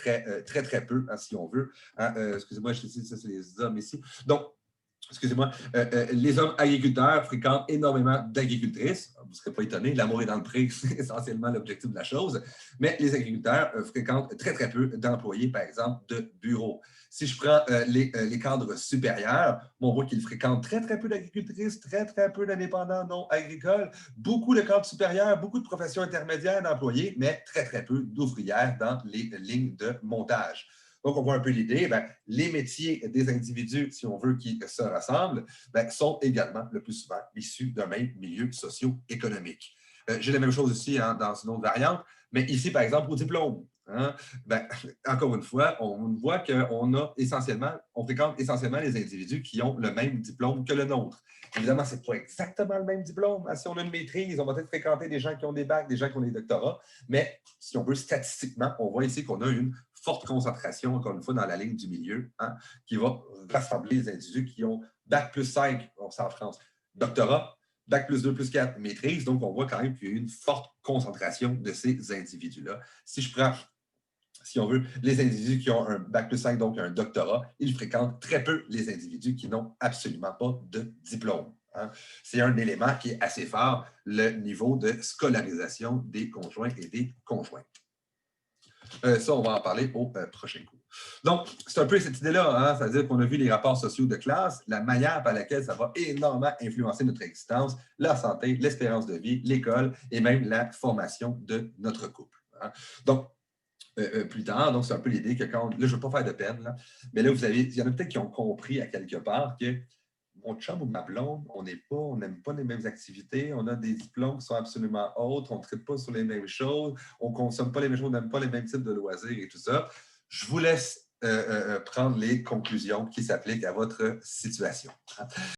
peu, si on veut. Excusez-moi, je dis ça, c'est les hommes ici. Donc, excusez-moi, les hommes agriculteurs fréquentent énormément d'agricultrices. Vous ne serez pas étonnés, l'amour est dans le pré, c'est essentiellement l'objectif de la chose. Mais les agriculteurs fréquentent très peu d'employés, par exemple, de bureaux. Si je prends les cadres supérieurs, on voit qu'ils fréquentent très peu d'agricultrices, très peu d'indépendants non agricoles, beaucoup de cadres supérieurs, beaucoup de professions intermédiaires d'employés, mais très peu d'ouvrières dans les lignes de montage. Donc, on voit un peu l'idée, les métiers des individus, si on veut, qui se rassemblent, sont également le plus souvent issus d'un même milieu socio-économique. J'ai la même chose ici dans une autre variante, mais ici, par exemple, au diplôme. Encore une fois, on voit qu'on fréquente essentiellement les individus qui ont le même diplôme que le nôtre. Évidemment, ce n'est pas exactement le même diplôme. Si on a une maîtrise, on va peut-être fréquenter des gens qui ont des bacs, des gens qui ont des doctorats, mais si on veut, statistiquement, on voit ici qu'on a une forte concentration, encore une fois, dans la ligne du milieu, qui va rassembler les individus qui ont bac plus 5, c'est en France, doctorat, bac plus 2, plus 4, maîtrise. Donc, on voit quand même qu'il y a une forte concentration de ces individus-là. Si je prends si on veut, les individus qui ont un bac+5, donc un doctorat, ils fréquentent très peu les individus qui n'ont absolument pas de diplôme. Hein. C'est un élément qui est assez fort, le niveau de scolarisation des conjoints et des conjointes. Ça, on va en parler au prochain cours. Donc, c'est un peu cette idée-là, hein? C'est-à-dire qu'on a vu les rapports sociaux de classe, la manière par laquelle ça va énormément influencer notre existence, la santé, l'espérance de vie, l'école et même la formation de notre couple. Hein? Donc, plus tard, donc c'est un peu l'idée que quand... Là, je ne veux pas faire de peine, là, mais là, il y en a peut-être qui ont compris à quelque part que mon chum ou ma blonde, on n'aime pas les mêmes activités, on a des diplômes qui sont absolument autres, on ne traite pas sur les mêmes choses, on ne consomme pas les mêmes choses, on n'aime pas les mêmes types de loisirs et tout ça. Je vous laisse prendre les conclusions qui s'appliquent à votre situation.